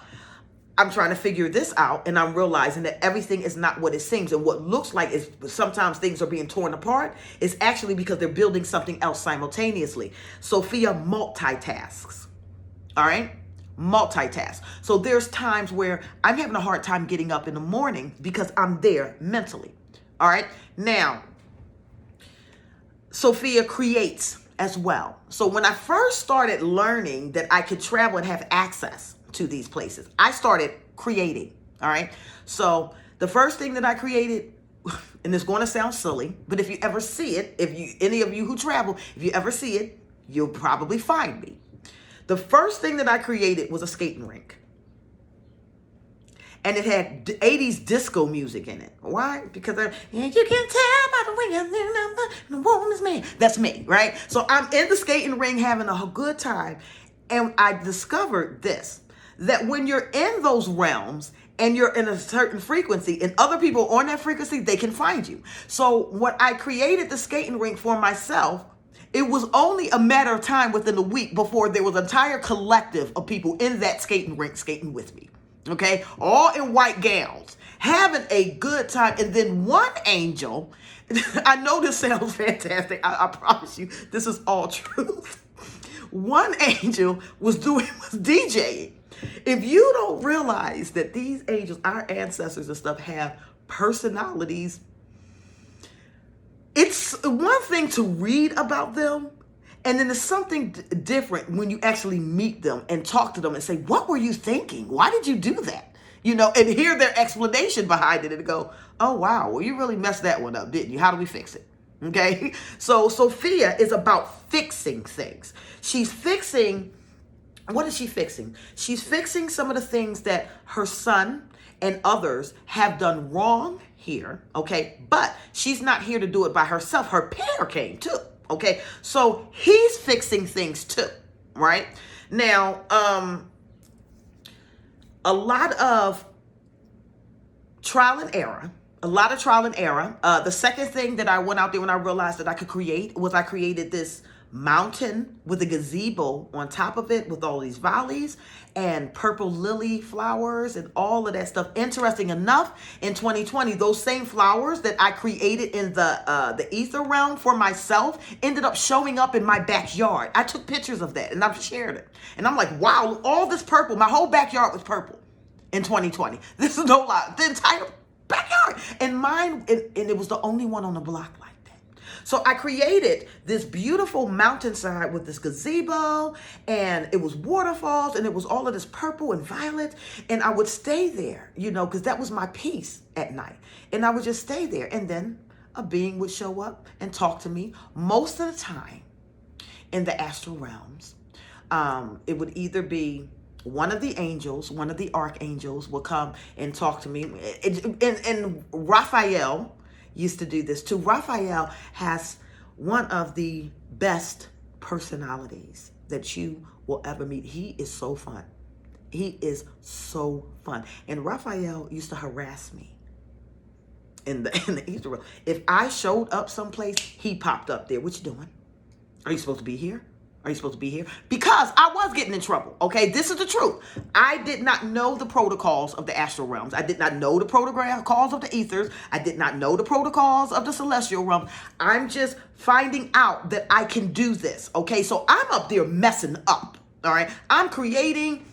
I'm trying to figure this out, and I'm realizing that everything is not what it seems. And what looks like is sometimes things are being torn apart is actually because they're building something else simultaneously. Sophia multitasks. All right? Multitask. So there's times where I'm having a hard time getting up in the morning because I'm there mentally. All right? Now, Sophia creates as well. So when I first started learning that I could travel and have access to these places, I started creating. All right. So the first thing that I created, and it's going to sound silly, but if you ever see it, any of you who travel, if you ever see it, you'll probably find me. The first thing that I created was a skating rink. And it had 80s disco music in it. Why? Because you can tell by the way the woman's man. That's me, right? So I'm in the skating ring having a good time. And I discovered this, that when you're in those realms and you're in a certain frequency and other people on that frequency, they can find you. So when I created the skating rink for myself, it was only a matter of time within a week before there was an entire collective of people in that skating rink skating with me. Okay, all in white gowns, having a good time. And then one angel, I know this sounds fantastic. I promise you, this is all truth. One angel was DJing. If you don't realize that these angels, our ancestors and stuff, have personalities, it's one thing to read about them, and then there's something different when you actually meet them and talk to them and say, what were you thinking? Why did you do that? You know, and hear their explanation behind it and go, oh, wow, well, you really messed that one up, didn't you? How do we fix it? Okay. So Sophia is about fixing things. She's fixing, what is she fixing? She's fixing some of the things that her son and others have done wrong here. Okay. But she's not here to do it by herself. Her pair came too. Okay, so he's fixing things too, right? Now, a lot of trial and error. The second thing that I went out there when I realized that I could create was I created this mountain with a gazebo on top of it with all these valleys and purple lily flowers and all of that stuff. Interesting enough, in 2020, those same flowers that I created in the ether realm for myself ended up showing up in my backyard. I took pictures of that and I've shared it. And I'm like, wow, all this purple, my whole backyard was purple in 2020. This is no lie, the entire backyard. And mine, and it was the only one on the block like that. So I created this beautiful mountainside with this gazebo, and it was waterfalls, and it was all of this purple and violet. And I would stay there, because that was my peace at night. And I would just stay there. And then a being would show up and talk to me, most of the time in the astral realms. It would either be one of the angels, one of the archangels will come and talk to me. And Raphael used to do this too. Raphael has one of the best personalities that you will ever meet. He is so fun. He is so fun. And Raphael used to harass me in the Easter realm. If I showed up someplace, he popped up there. What you doing? Are you supposed to be here? Are you supposed to be here? Because I was getting in trouble, okay? This is the truth. I did not know the protocols of the astral realms. I did not know the protocols of the ethers. I did not know the protocols of the celestial realm. I'm just finding out that I can do this, okay? So I'm up there messing up, all right? I'm creating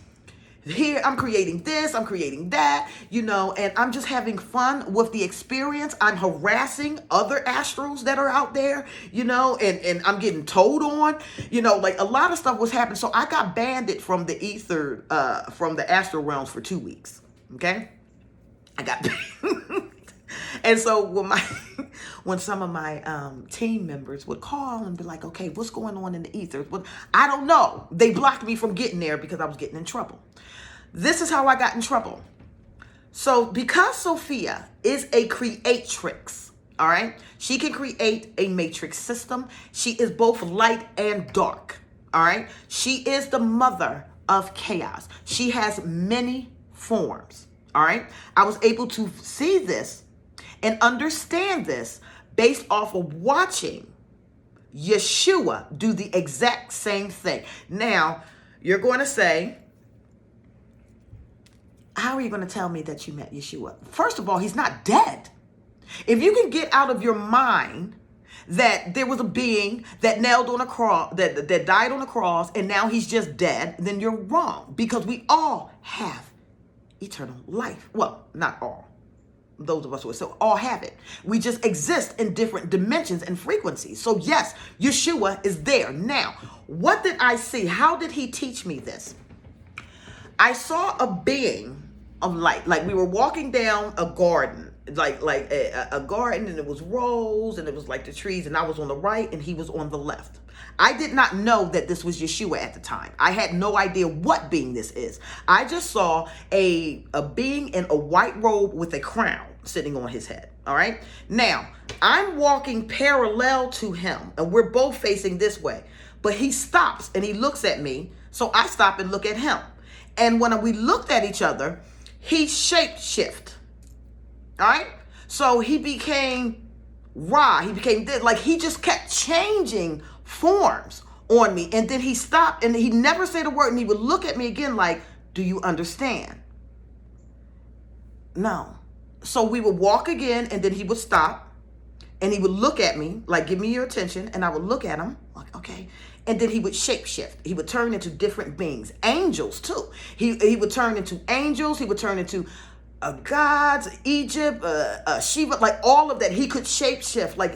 here, I'm creating this, I'm creating that, and I'm just having fun with the experience. I'm harassing other astrals that are out there, and I'm getting told on, like a lot of stuff was happening. So I got banned from the ether, from the astral realms for 2 weeks, okay? I got banned. And so when some of my team members would call and be like, okay, what's going on in the ethers? Well, I don't know. They blocked me from getting there because I was getting in trouble. This is how I got in trouble. So because Sofia is a creatrix, all right, she can create a matrix system. She is both light and dark, all right. She is the mother of chaos. She has many forms, all right. I was able to see this and understand this based off of watching Yeshua do the exact same thing. Now, you're going to say, how are you going to tell me that you met Yeshua? First of all, he's not dead. If you can get out of your mind that there was a being that nailed on a cross, that died on a cross, and now he's just dead, then you're wrong, because we all have eternal life. Well, not all. Those of us who are so all have it. We just exist in different dimensions and frequencies. So yes, Yeshua is there. Now, what did I see? How did he teach me this? I saw a being of light. Like we were walking down a garden, like a garden, and it was rows, and it was like the trees, and I was on the right and he was on the left. I did not know that this was Yeshua at the time. I had no idea what being this is. I just saw a being in a white robe with a crown sitting on his head. All right. Now I'm walking parallel to him and we're both facing this way, but he stops and he looks at me. So I stop and look at him. And when we looked at each other, he shapeshift. All right. So he became Ra. He became this. Like he just kept changing forms on me. And then he stopped and he never said a word. And he would look at me again like, do you understand? No. So we would walk again and then he would stop and he would look at me like, give me your attention. And I would look at him like, okay. And then he would shapeshift. He would turn into different beings, angels too. He would turn into angels. He would turn into gods, Egypt, Shiva, like all of that. He could shapeshift like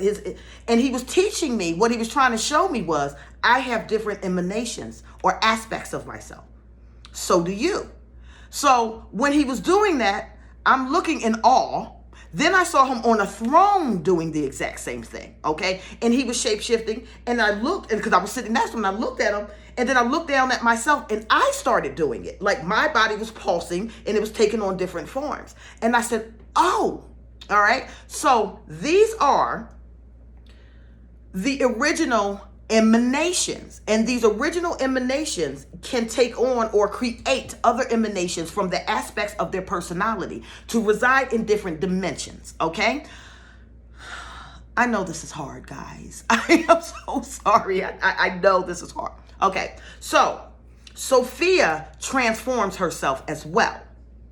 and he was teaching me, what he was trying to show me was I have different emanations or aspects of myself. So do you. So when he was doing that, I'm looking in awe. Then I saw him on a throne doing the exact same thing, okay? And he was shape-shifting, and I looked, and because I was sitting next to him, and I looked at him, and then I looked down at myself, and I started doing it. Like my body was pulsing, and it was taking on different forms. And I said, oh, all right. So these are the original emanations, and these original emanations can take on or create other emanations from the aspects of their personality to reside in different dimensions. Okay, I know this is hard, guys. I am so sorry. I know this is hard. Okay, so Sofia transforms herself as well.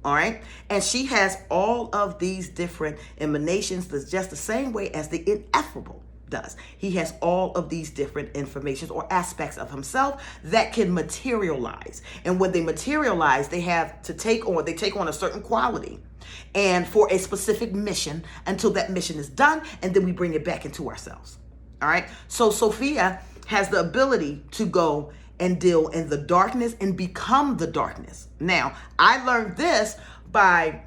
All right, and she has all of these different emanations that's just the same way as the ineffable does. He has all of these different informations or aspects of himself that can materialize. And when they materialize, they take on a certain quality and for a specific mission until that mission is done. And then we bring it back into ourselves. All right. So Sophia has the ability to go and deal in the darkness and become the darkness. Now, I learned this by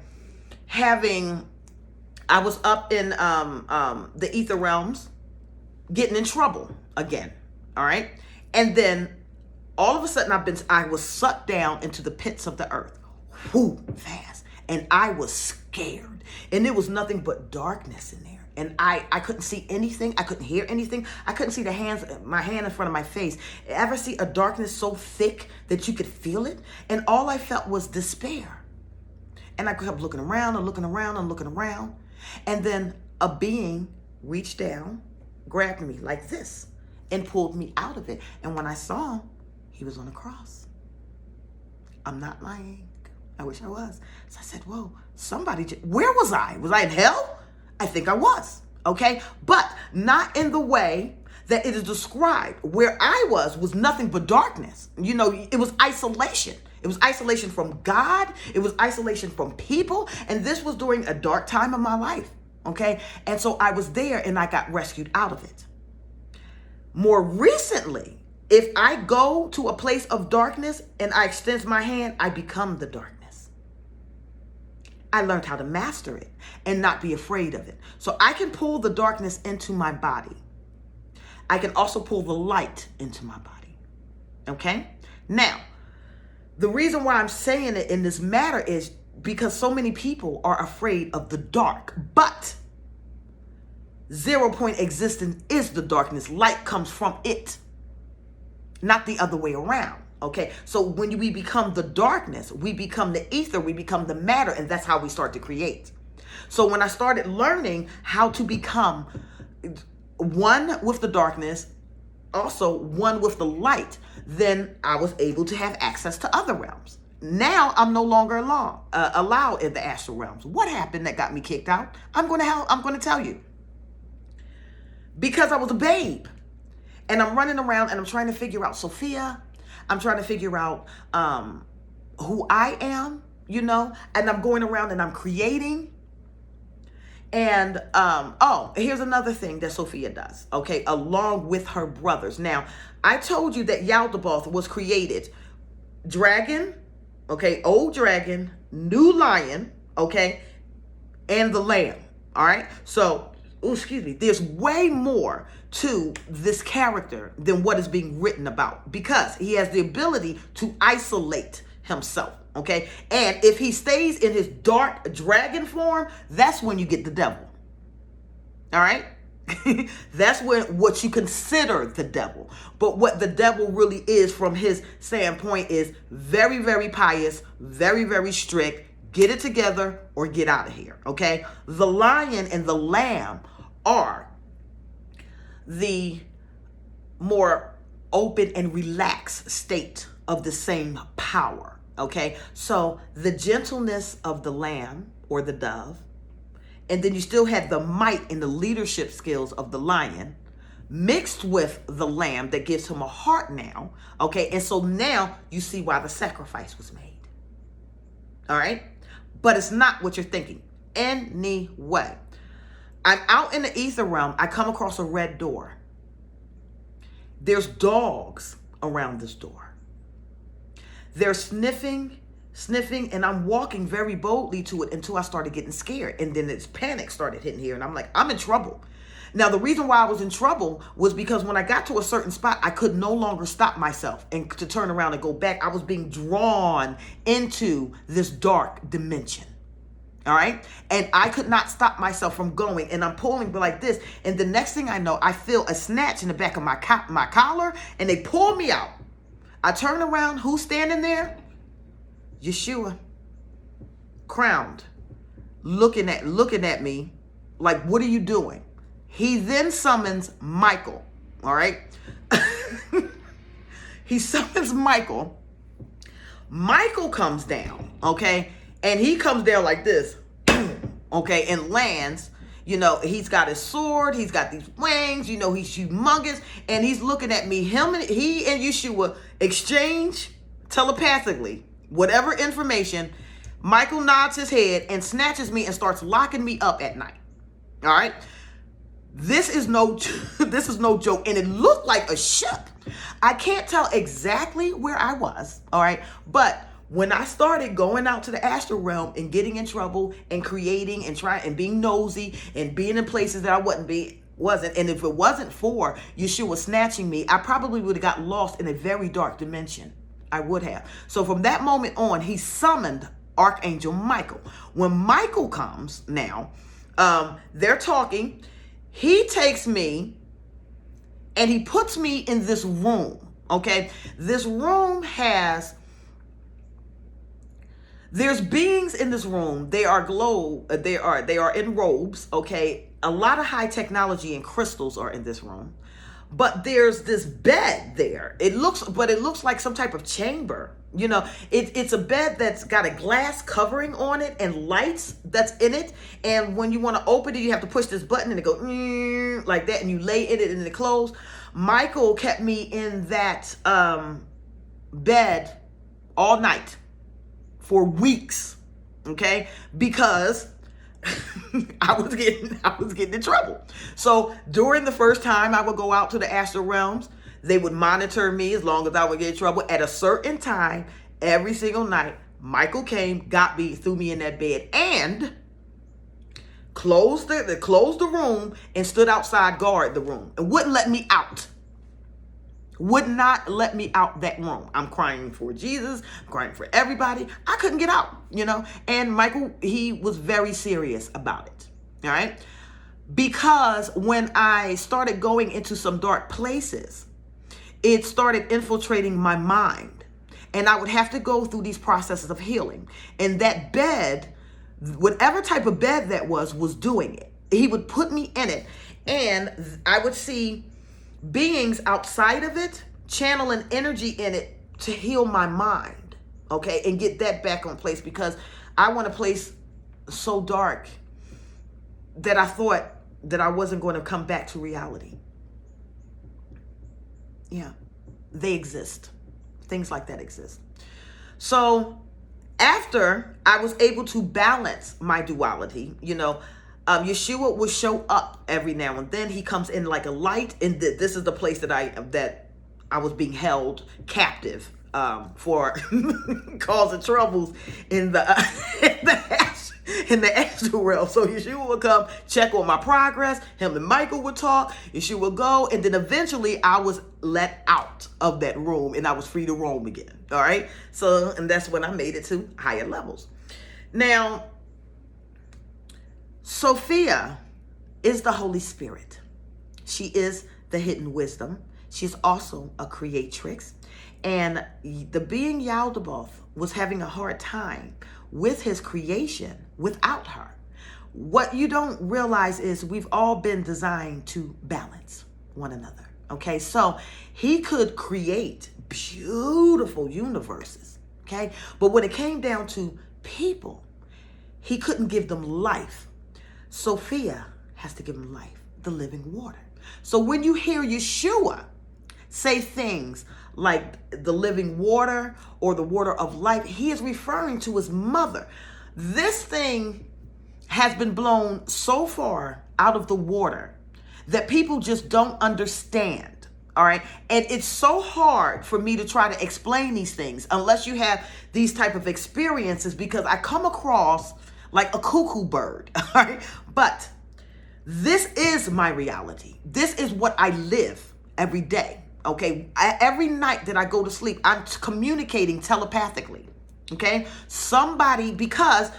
I was up in the ether realms, getting in trouble again. All right. And then all of a sudden I was sucked down into the pits of the earth. Whoo, fast. And I was scared. And it was nothing but darkness in there. And I couldn't see anything. I couldn't hear anything. I couldn't see my hand in front of my face. Ever see a darkness so thick that you could feel it? And all I felt was despair. And I kept looking around and looking around and looking around. And then a being reached down, grabbed me like this, and pulled me out of it. And when I saw him, he was on a cross. I'm not lying. I wish I was. So I said, whoa, where was I? Was I in hell? I think I was, okay? But not in the way that it is described. Where I was nothing but darkness. You know, it was isolation. It was isolation from God. It was isolation from people. And this was during a dark time of my life, okay? And so I was there and I got rescued out of it. More recently, if I go to a place of darkness and I extend my hand, I become the darkness. I learned how to master it and not be afraid of it. So I can pull the darkness into my body. I can also pull the light into my body. Okay? Now, the reason why I'm saying it in this matter is because so many people are afraid of the dark. But 0 point existence is the darkness. Light comes from it, not the other way around. Okay, so when we become the darkness, we become the ether, we become the matter, and that's how we start to create. So when I started learning how to become one with the darkness, also one with the light, then I was able to have access to other realms. Now I'm no longer allowed in the astral realms. What happened that got me kicked out? I'm going to tell you. Because I was a babe, and I'm running around and I'm trying to figure out Sophia. I'm trying to figure out who I am, you know, and I'm going around and I'm creating. And, here's another thing that Sofia does, okay, along with her brothers. Now, I told you that Yaldabaoth was created dragon, okay, old dragon, new lion, okay, and the lamb, all right? So, there's way more to this character than what is being written about because he has the ability to isolate himself, okay? And if he stays in his dark dragon form, that's when you get the devil, all right? That's what you consider the devil. But what the devil really is from his standpoint is very, very pious, very, very strict. Get it together or get out of here, okay? The lion and the lamb are the more open and relaxed state of the same power, okay? So the gentleness of the lamb or the dove, and then you still had the might and the leadership skills of the lion mixed with the lamb that gives him a heart now, okay? And so now you see why the sacrifice was made, all right? But it's not what you're thinking anyway. I'm out in the ether realm. I come across a red door. There's dogs around this door. They're sniffing, and I'm walking very boldly to it until I started getting scared. And then this panic started hitting here. And I'm like, I'm in trouble. Now, the reason why I was in trouble was because when I got to a certain spot, I could no longer stop myself and to turn around and go back. I was being drawn into this dark dimension. All right. And I could not stop myself from going. And I'm pulling like this. And the next thing I know, I feel a snatch in the back of my collar and they pull me out. I turn around. Who's standing there? Yeshua, crowned, looking at me like, what are you doing? He then summons Michael. All right. He summons Michael. Michael comes down. Okay. And he comes down like this, okay, and lands. You know, he's got his sword. He's got these wings. You know, he's humongous. And he's looking at me. He and Yeshua exchange telepathically whatever information. Michael nods his head and snatches me and starts locking me up at night. All right. This is no this is no joke, and it looked like a ship. I can't tell exactly where I was, all right? But when I started going out to the astral realm and getting in trouble and creating and trying and being nosy and being in places that I wasn't, and if it wasn't for Yeshua snatching me, I probably would have got lost in a very dark dimension. I would have. So from that moment on, he summoned Archangel Michael. When Michael comes now, they're talking. He takes me and he puts me in this room. Okay, this room there's beings in this room. They are in robes. Okay, a lot of high technology and crystals are in this room. But there's this bed there. It looks like some type of chamber. You know, it's a bed that's got a glass covering on it and lights that's in it. And when you want to open it, you have to push this button and it goes like that, and you lay in it and it closes. Michael kept me in that bed all night for weeks, okay? Because I was getting in trouble. So during the first time I would go out to the astral realms, they would monitor me as long as I would get in trouble. At a certain time, every single night, Michael came, got me, threw me in that bed, and closed the room and stood outside, guard the room, and wouldn't let me out. Would not let me out that room. I'm crying for Jesus. I'm crying for everybody. I couldn't get out, you know. And Michael, he was very serious about it. All right. Because when I started going into some dark places, it started infiltrating my mind. And I would have to go through these processes of healing. And that bed, whatever type of bed that was doing it. He would put me in it. And I would see beings outside of it channeling energy in it to heal my mind, okay, and get that back on place, because I want a place so dark that I thought that I wasn't going to come back to reality. Yeah, they exist. Things like that exist. So after I was able to balance my duality, you know, Yeshua will show up every now and then. He comes in like a light, and this is the place that I was being held captive for causing troubles in the astral realm. So Yeshua would come check on my progress. Him and Michael would talk. Yeshua would go, and then eventually I was let out of that room and I was free to roam again. All right. So, and that's when I made it to higher levels. Now, Sophia is the Holy Spirit. She is the hidden wisdom. She's also a creatrix. And the being Yaldabaoth was having a hard time with his creation without her. What you don't realize is we've all been designed to balance one another. Okay, so he could create beautiful universes. Okay, but when it came down to people, he couldn't give them life. Sophia has to give him life, the living water. So when you hear Yeshua say things like the living water or the water of life, he is referring to his mother. This thing has been blown so far out of the water that people just don't understand. All right. And it's so hard for me to try to explain these things unless you have these type of experiences, because I come across like a cuckoo bird. All right. But this is my reality. This is what I live every day. Okay. Every night that I go to sleep, I'm communicating telepathically. Okay. Because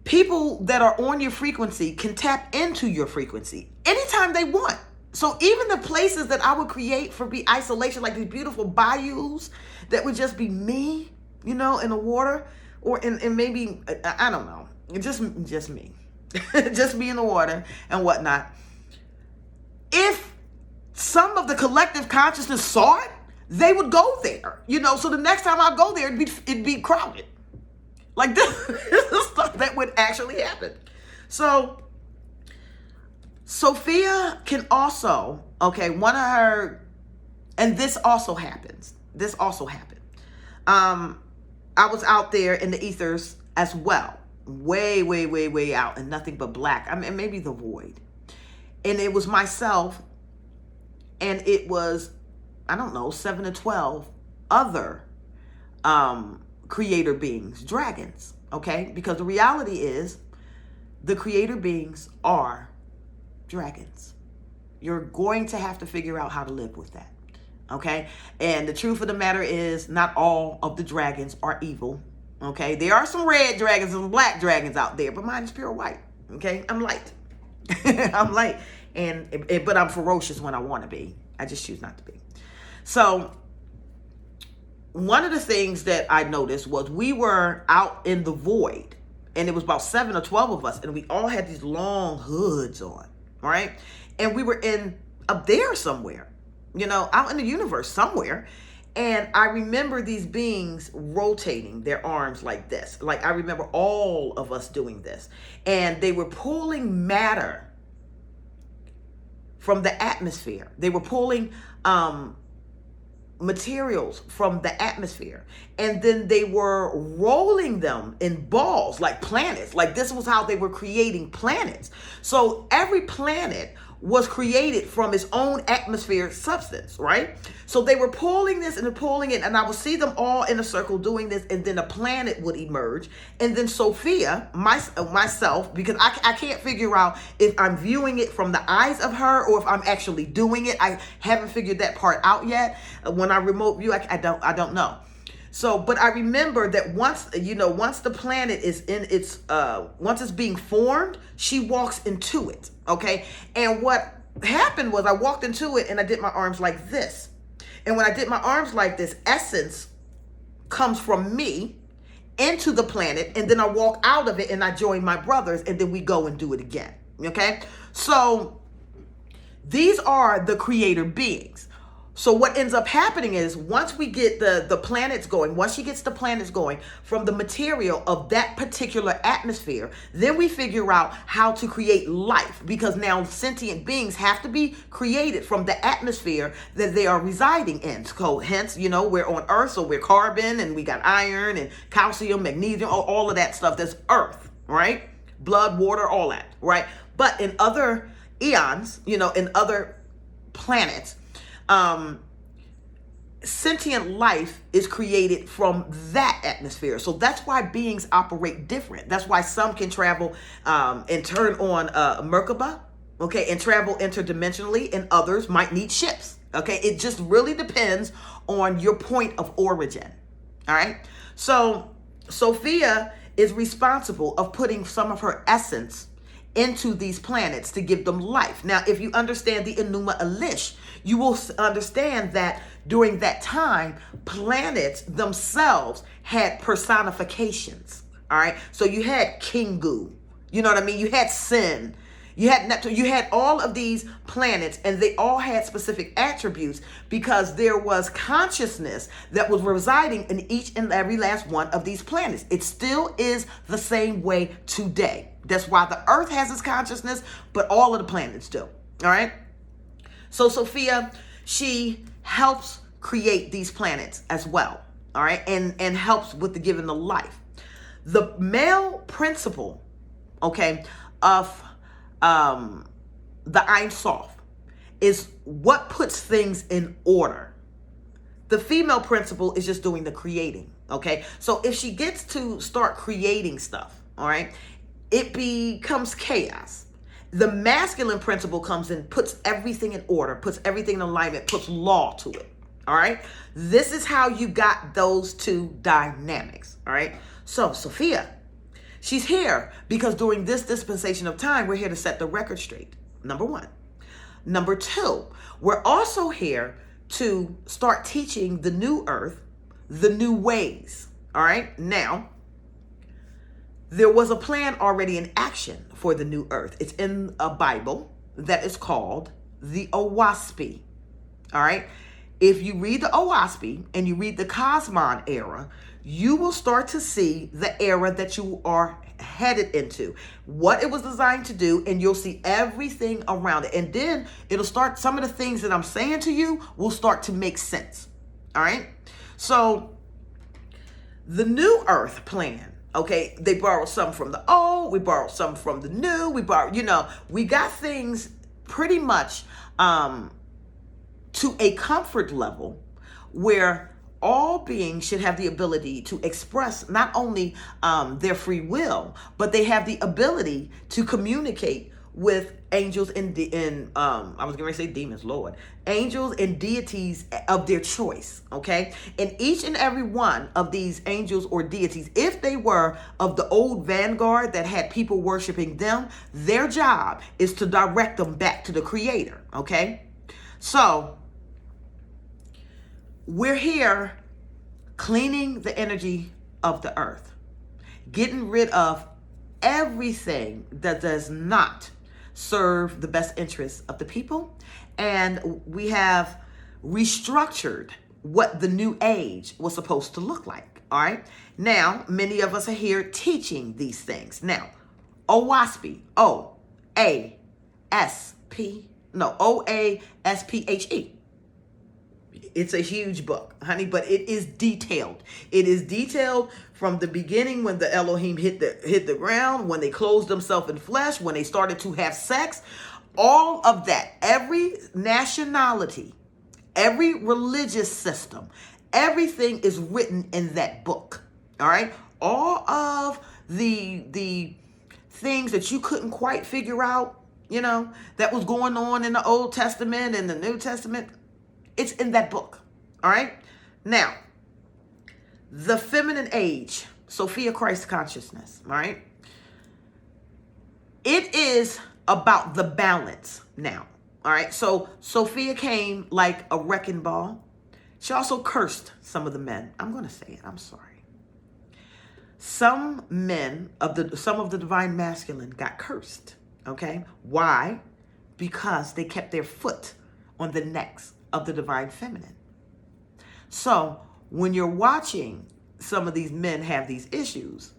people that are on your frequency can tap into your frequency anytime they want. So even the places that I would create for isolation, like these beautiful bayous that would just be me, you know, in the water, or in maybe, I don't know, just me, just me in the water and whatnot. If some of the collective consciousness saw it, they would go there, you know. So the next time I go there, it'd be crowded. Like this is stuff that would actually happen. So Sophia can also, one of her, and this also happens. I was out there in the ethers as well, way out, and nothing but black. I mean, maybe the void. And it was myself, and it was, I don't know, 7 to 12 other creator beings, dragons, okay? Because the reality is the creator beings are dragons. You're going to have to figure out how to live with that, okay? And the truth of the matter is not all of the dragons are evil, okay? There are some red dragons and black dragons out there, but mine is pure white, okay? I'm light. I'm light, but I'm ferocious when I want to be. I just choose not to be. So one of the things that I noticed was we were out in the void, and it was about 7 or 12 of us, and we all had these long hoods on, right? And we were up there somewhere, out in the universe somewhere. And I remember these beings rotating their arms like this. Like, I remember all of us doing this. And they were pulling matter from the atmosphere. They were pulling materials from the atmosphere. And then they were rolling them in balls like planets. Like, this was how they were creating planets. So every planet was created from its own atmospheric substance, right? So they were pulling this and pulling it, and I would see them all in a circle doing this, and then a planet would emerge. And then Sofia, myself, because I can't figure out if I'm viewing it from the eyes of her or if I'm actually doing it. I haven't figured that part out yet. When I remote view, I don't know. So, but I remember that once the planet is in its, once it's being formed, she walks into it, okay? And what happened was I walked into it and I did my arms like this. And when I did my arms like this, essence comes from me into the planet, and then I walk out of it and I join my brothers, and then we go and do it again, okay? So these are the creator beings. So what ends up happening is once we get the planets going, once she gets the planets going from the material of that particular atmosphere, then we figure out how to create life, because now sentient beings have to be created from the atmosphere that they are residing in. So hence, we're on Earth, so we're carbon, and we got iron and calcium, magnesium, all of that stuff. That's Earth, right? Blood, water, all that, right? But in other eons, in other planets, sentient life is created from that atmosphere. So that's why beings operate different. That's why some can travel and turn on Merkaba, okay, and travel interdimensionally, and others might need ships, okay? It just really depends on your point of origin, all right? So Sofia is responsible of putting some of her essence into these planets to give them life. Now, if you understand the Enuma Elish, you will understand that during that time, planets themselves had personifications. All right. So you had Kingu, you know what I mean? You had Sin, you had Neptune, you had all of these planets, and they all had specific attributes because there was consciousness that was residing in each and every last one of these planets. It still is the same way today. That's why the Earth has its consciousness, but all of the planets do. All right. So Sofia, she helps create these planets as well. All right. And helps with the giving of life. The male principle, okay, of the Aeon Sophia is what puts things in order. The female principle is just doing the creating. Okay. So if she gets to start creating stuff, all right, it becomes chaos. The masculine principle comes in, puts everything in order, puts everything in alignment, puts law to it. All right. This is how you got those two dynamics. All right. So Sofia, she's here because during this dispensation of time, we're here to set the record straight. Number one. Number two, we're also here to start teaching the new earth, the new ways. All right. Now, there was a plan already in action for the new earth. It's in a Bible that is called the Owaspi. All right. If you read the Owaspi and you read the Cosmon era, you will start to see the era that you are headed into, what it was designed to do, and you'll see everything around it. And then it'll start, some of the things that I'm saying to you will start to make sense. All right. So the new earth plan, okay, they borrowed some from the old, we borrowed some from the new, we got things pretty much to a comfort level where all beings should have the ability to express not only their free will, but they have the ability to communicate with angels and I was going to say demons, Lord, angels and deities of their choice. Okay, and each and every one of these angels or deities, if they were of the old vanguard that had people worshiping them, their job is to direct them back to the Creator. Okay, so we're here cleaning the energy of the earth, getting rid of everything that does not serve the best interests of the people. And we have restructured what the new age was supposed to look like. All right. Now, many of us are here teaching these things. Now, OWASPE, OASPHE. It's a huge book, honey, but it is detailed. It is detailed from the beginning when the Elohim hit the ground, when they clothed themselves in flesh, when they started to have sex, all of that, every nationality, every religious system, everything is written in that book. All right. All of the things that you couldn't quite figure out, that was going on in the Old Testament and the New Testament, it's in that book. All right. Now, the feminine age, Sophia Christ consciousness. All right. It is about the balance now. All right. So Sophia came like a wrecking ball. She also cursed some of the men. I'm going to say it. I'm sorry. Some of the divine masculine got cursed. Okay. Why? Because they kept their foot on the necks of the divine feminine. So when you're watching some of these men have these issues,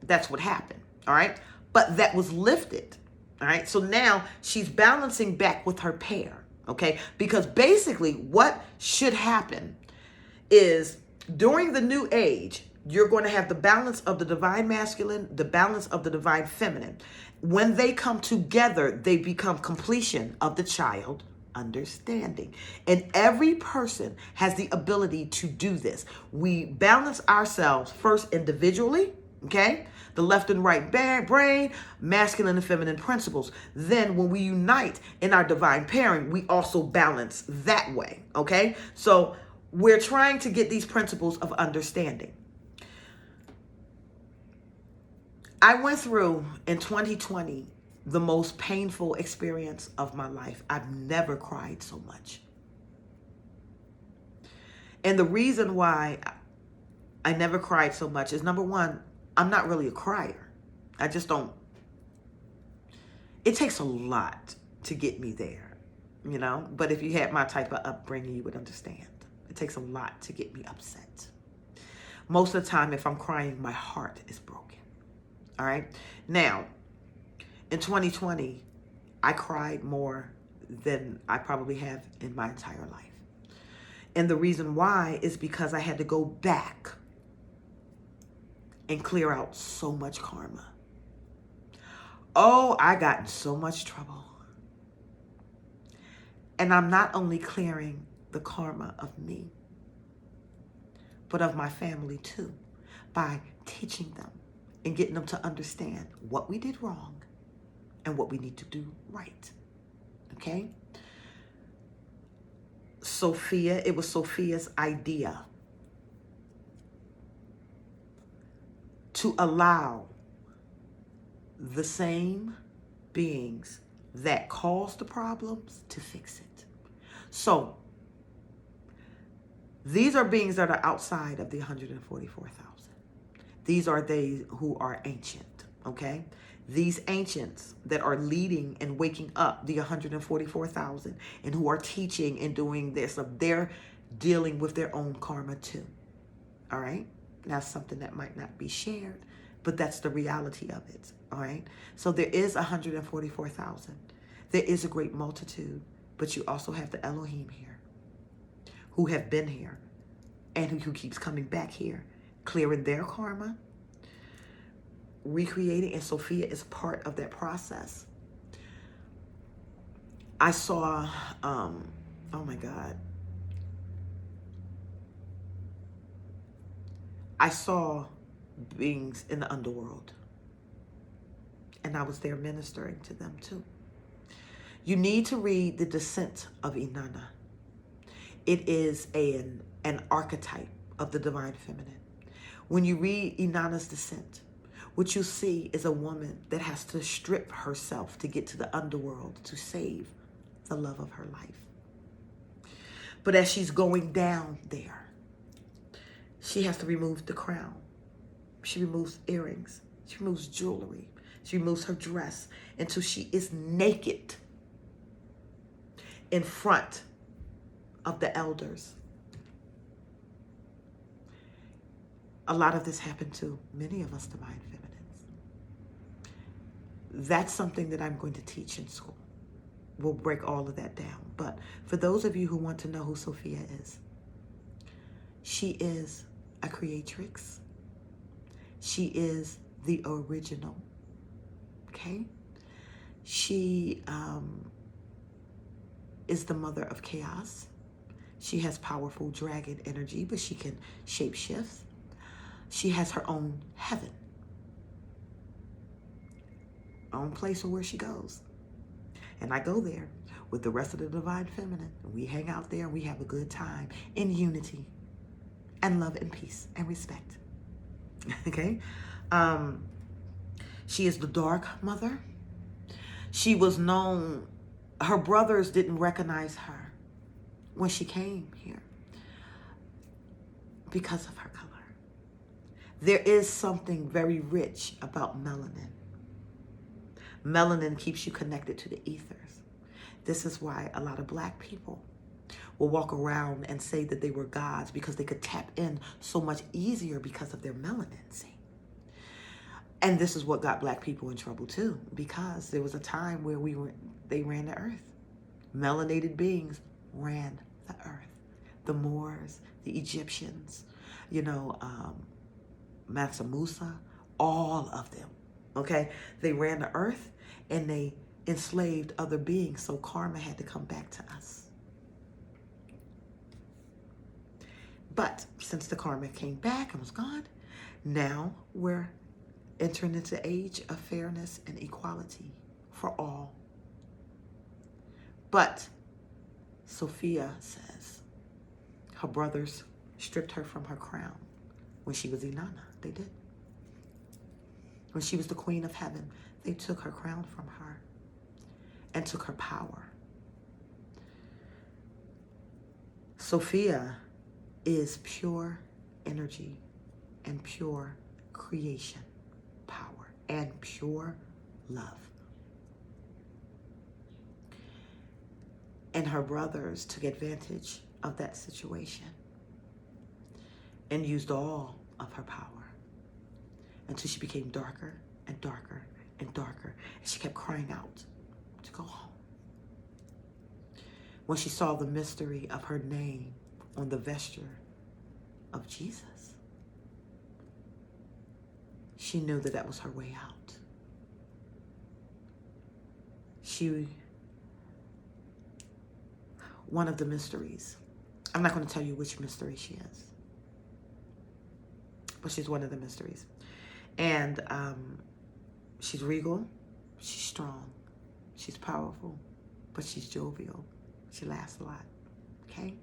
that's what happened. All right. But that was lifted. All right. So now she's balancing back with her pair. Okay. Because basically what should happen is during the new age, you're going to have the balance of the divine masculine, the balance of the divine feminine. When they come together, they become completion of the child understanding. And every person has the ability to do this. We balance ourselves first individually, okay? The left and right brain, masculine and feminine principles. Then when we unite in our divine pairing, we also balance that way, okay? So we're trying to get these principles of understanding. I went through in 2020 the most painful experience of my life. I've never cried so much. And the reason why I never cried so much is, number one, I'm not really a crier. I just don't. It takes a lot to get me there, But if you had my type of upbringing, you would understand. It takes a lot to get me upset. Most of the time, if I'm crying, my heart is broken. All right? Now, in 2020, I cried more than I probably have in my entire life. And the reason why is because I had to go back and clear out so much karma. Oh, I got in so much trouble. And I'm not only clearing the karma of me, but of my family too, by teaching them and getting them to understand what we did wrong and what we need to do right. Okay? Sophia, it was Sophia's idea to allow the same beings that caused the problems to fix it. So, these are beings that are outside of the 144,000. These are they who are ancient, okay? These ancients that are leading and waking up the 144,000 and who are teaching and doing this, they're dealing with their own karma too, all right? That's something that might not be shared, but that's the reality of it, all right? So there is 144,000. There is a great multitude, but you also have the Elohim here who have been here and who keeps coming back here, clearing their karma, recreating, and Sophia is part of that process. I saw, oh my God. I saw beings in the underworld. And I was there ministering to them too. You need to read The Descent of Inanna. It is an archetype of the divine feminine. When you read Inanna's Descent, what you see is a woman that has to strip herself to get to the underworld to save the love of her life. But as she's going down there, she has to remove the crown. She removes earrings. She removes jewelry. She removes her dress until she is naked in front of the elders. A lot of this happened to many of us divine feminines. That's something that I'm going to teach in school. We'll break all of that down. But for those of you who want to know who Sophia is, she is a creatrix. She is the original. Okay? She is the mother of chaos. She has powerful dragon energy, but she can shapeshift. She has her own heaven, own place where she goes. And I go there with the rest of the divine feminine. We hang out there and we have a good time in unity and love and peace and respect. Okay? She is the dark mother. She was known, her brothers didn't recognize her when she came here because of her color. There is something very rich about melanin. Melanin keeps you connected to the ethers. This is why a lot of black people will walk around and say that they were gods because they could tap in so much easier because of their melanin, see? And this is what got black people in trouble too, because there was a time where they ran the earth. Melanated beings ran the earth. The Moors, the Egyptians, Mansa Musa, all of them, okay? They ran the earth and they enslaved other beings, so karma had to come back to us. But since the karma came back and was gone, now we're entering into the age of fairness and equality for all. But Sophia says her brothers stripped her from her crown when she was Inanna. They did. When she was the queen of heaven, they took her crown from her and took her power. Sophia is pure energy and pure creation power and pure love. And her brothers took advantage of that situation and used all of her power until she became darker and darker and darker. And she kept crying out to go home. When she saw the mystery of her name on the vesture of Jesus, she knew that that was her way out. One of the mysteries, I'm not going to tell you which mystery she is, but she's one of the mysteries. And she's regal, she's strong, she's powerful, but she's jovial. She laughs a lot, okay?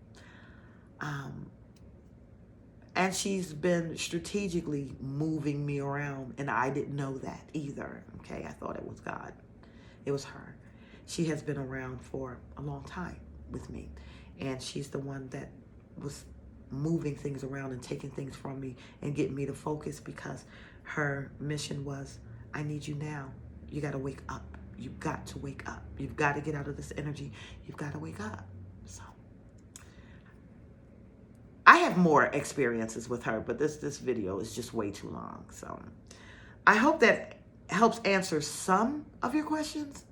And she's been strategically moving me around, and I didn't know that either, okay? I thought it was God. It was her. She has been around for a long time with me, and she's the one that was moving things around and taking things from me and getting me to focus, because her mission was, I need you now. You got to wake up. You've got to wake up. You've got to get out of this energy. You've got to wake up. So I have more experiences with her, but this video is just way too long. So I hope that helps answer some of your questions.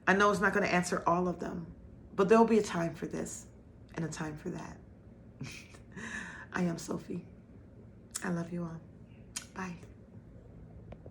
I know it's not going to answer all of them, but there'll be a time for this and a time for that. I am Sophie. I love you all. Bye.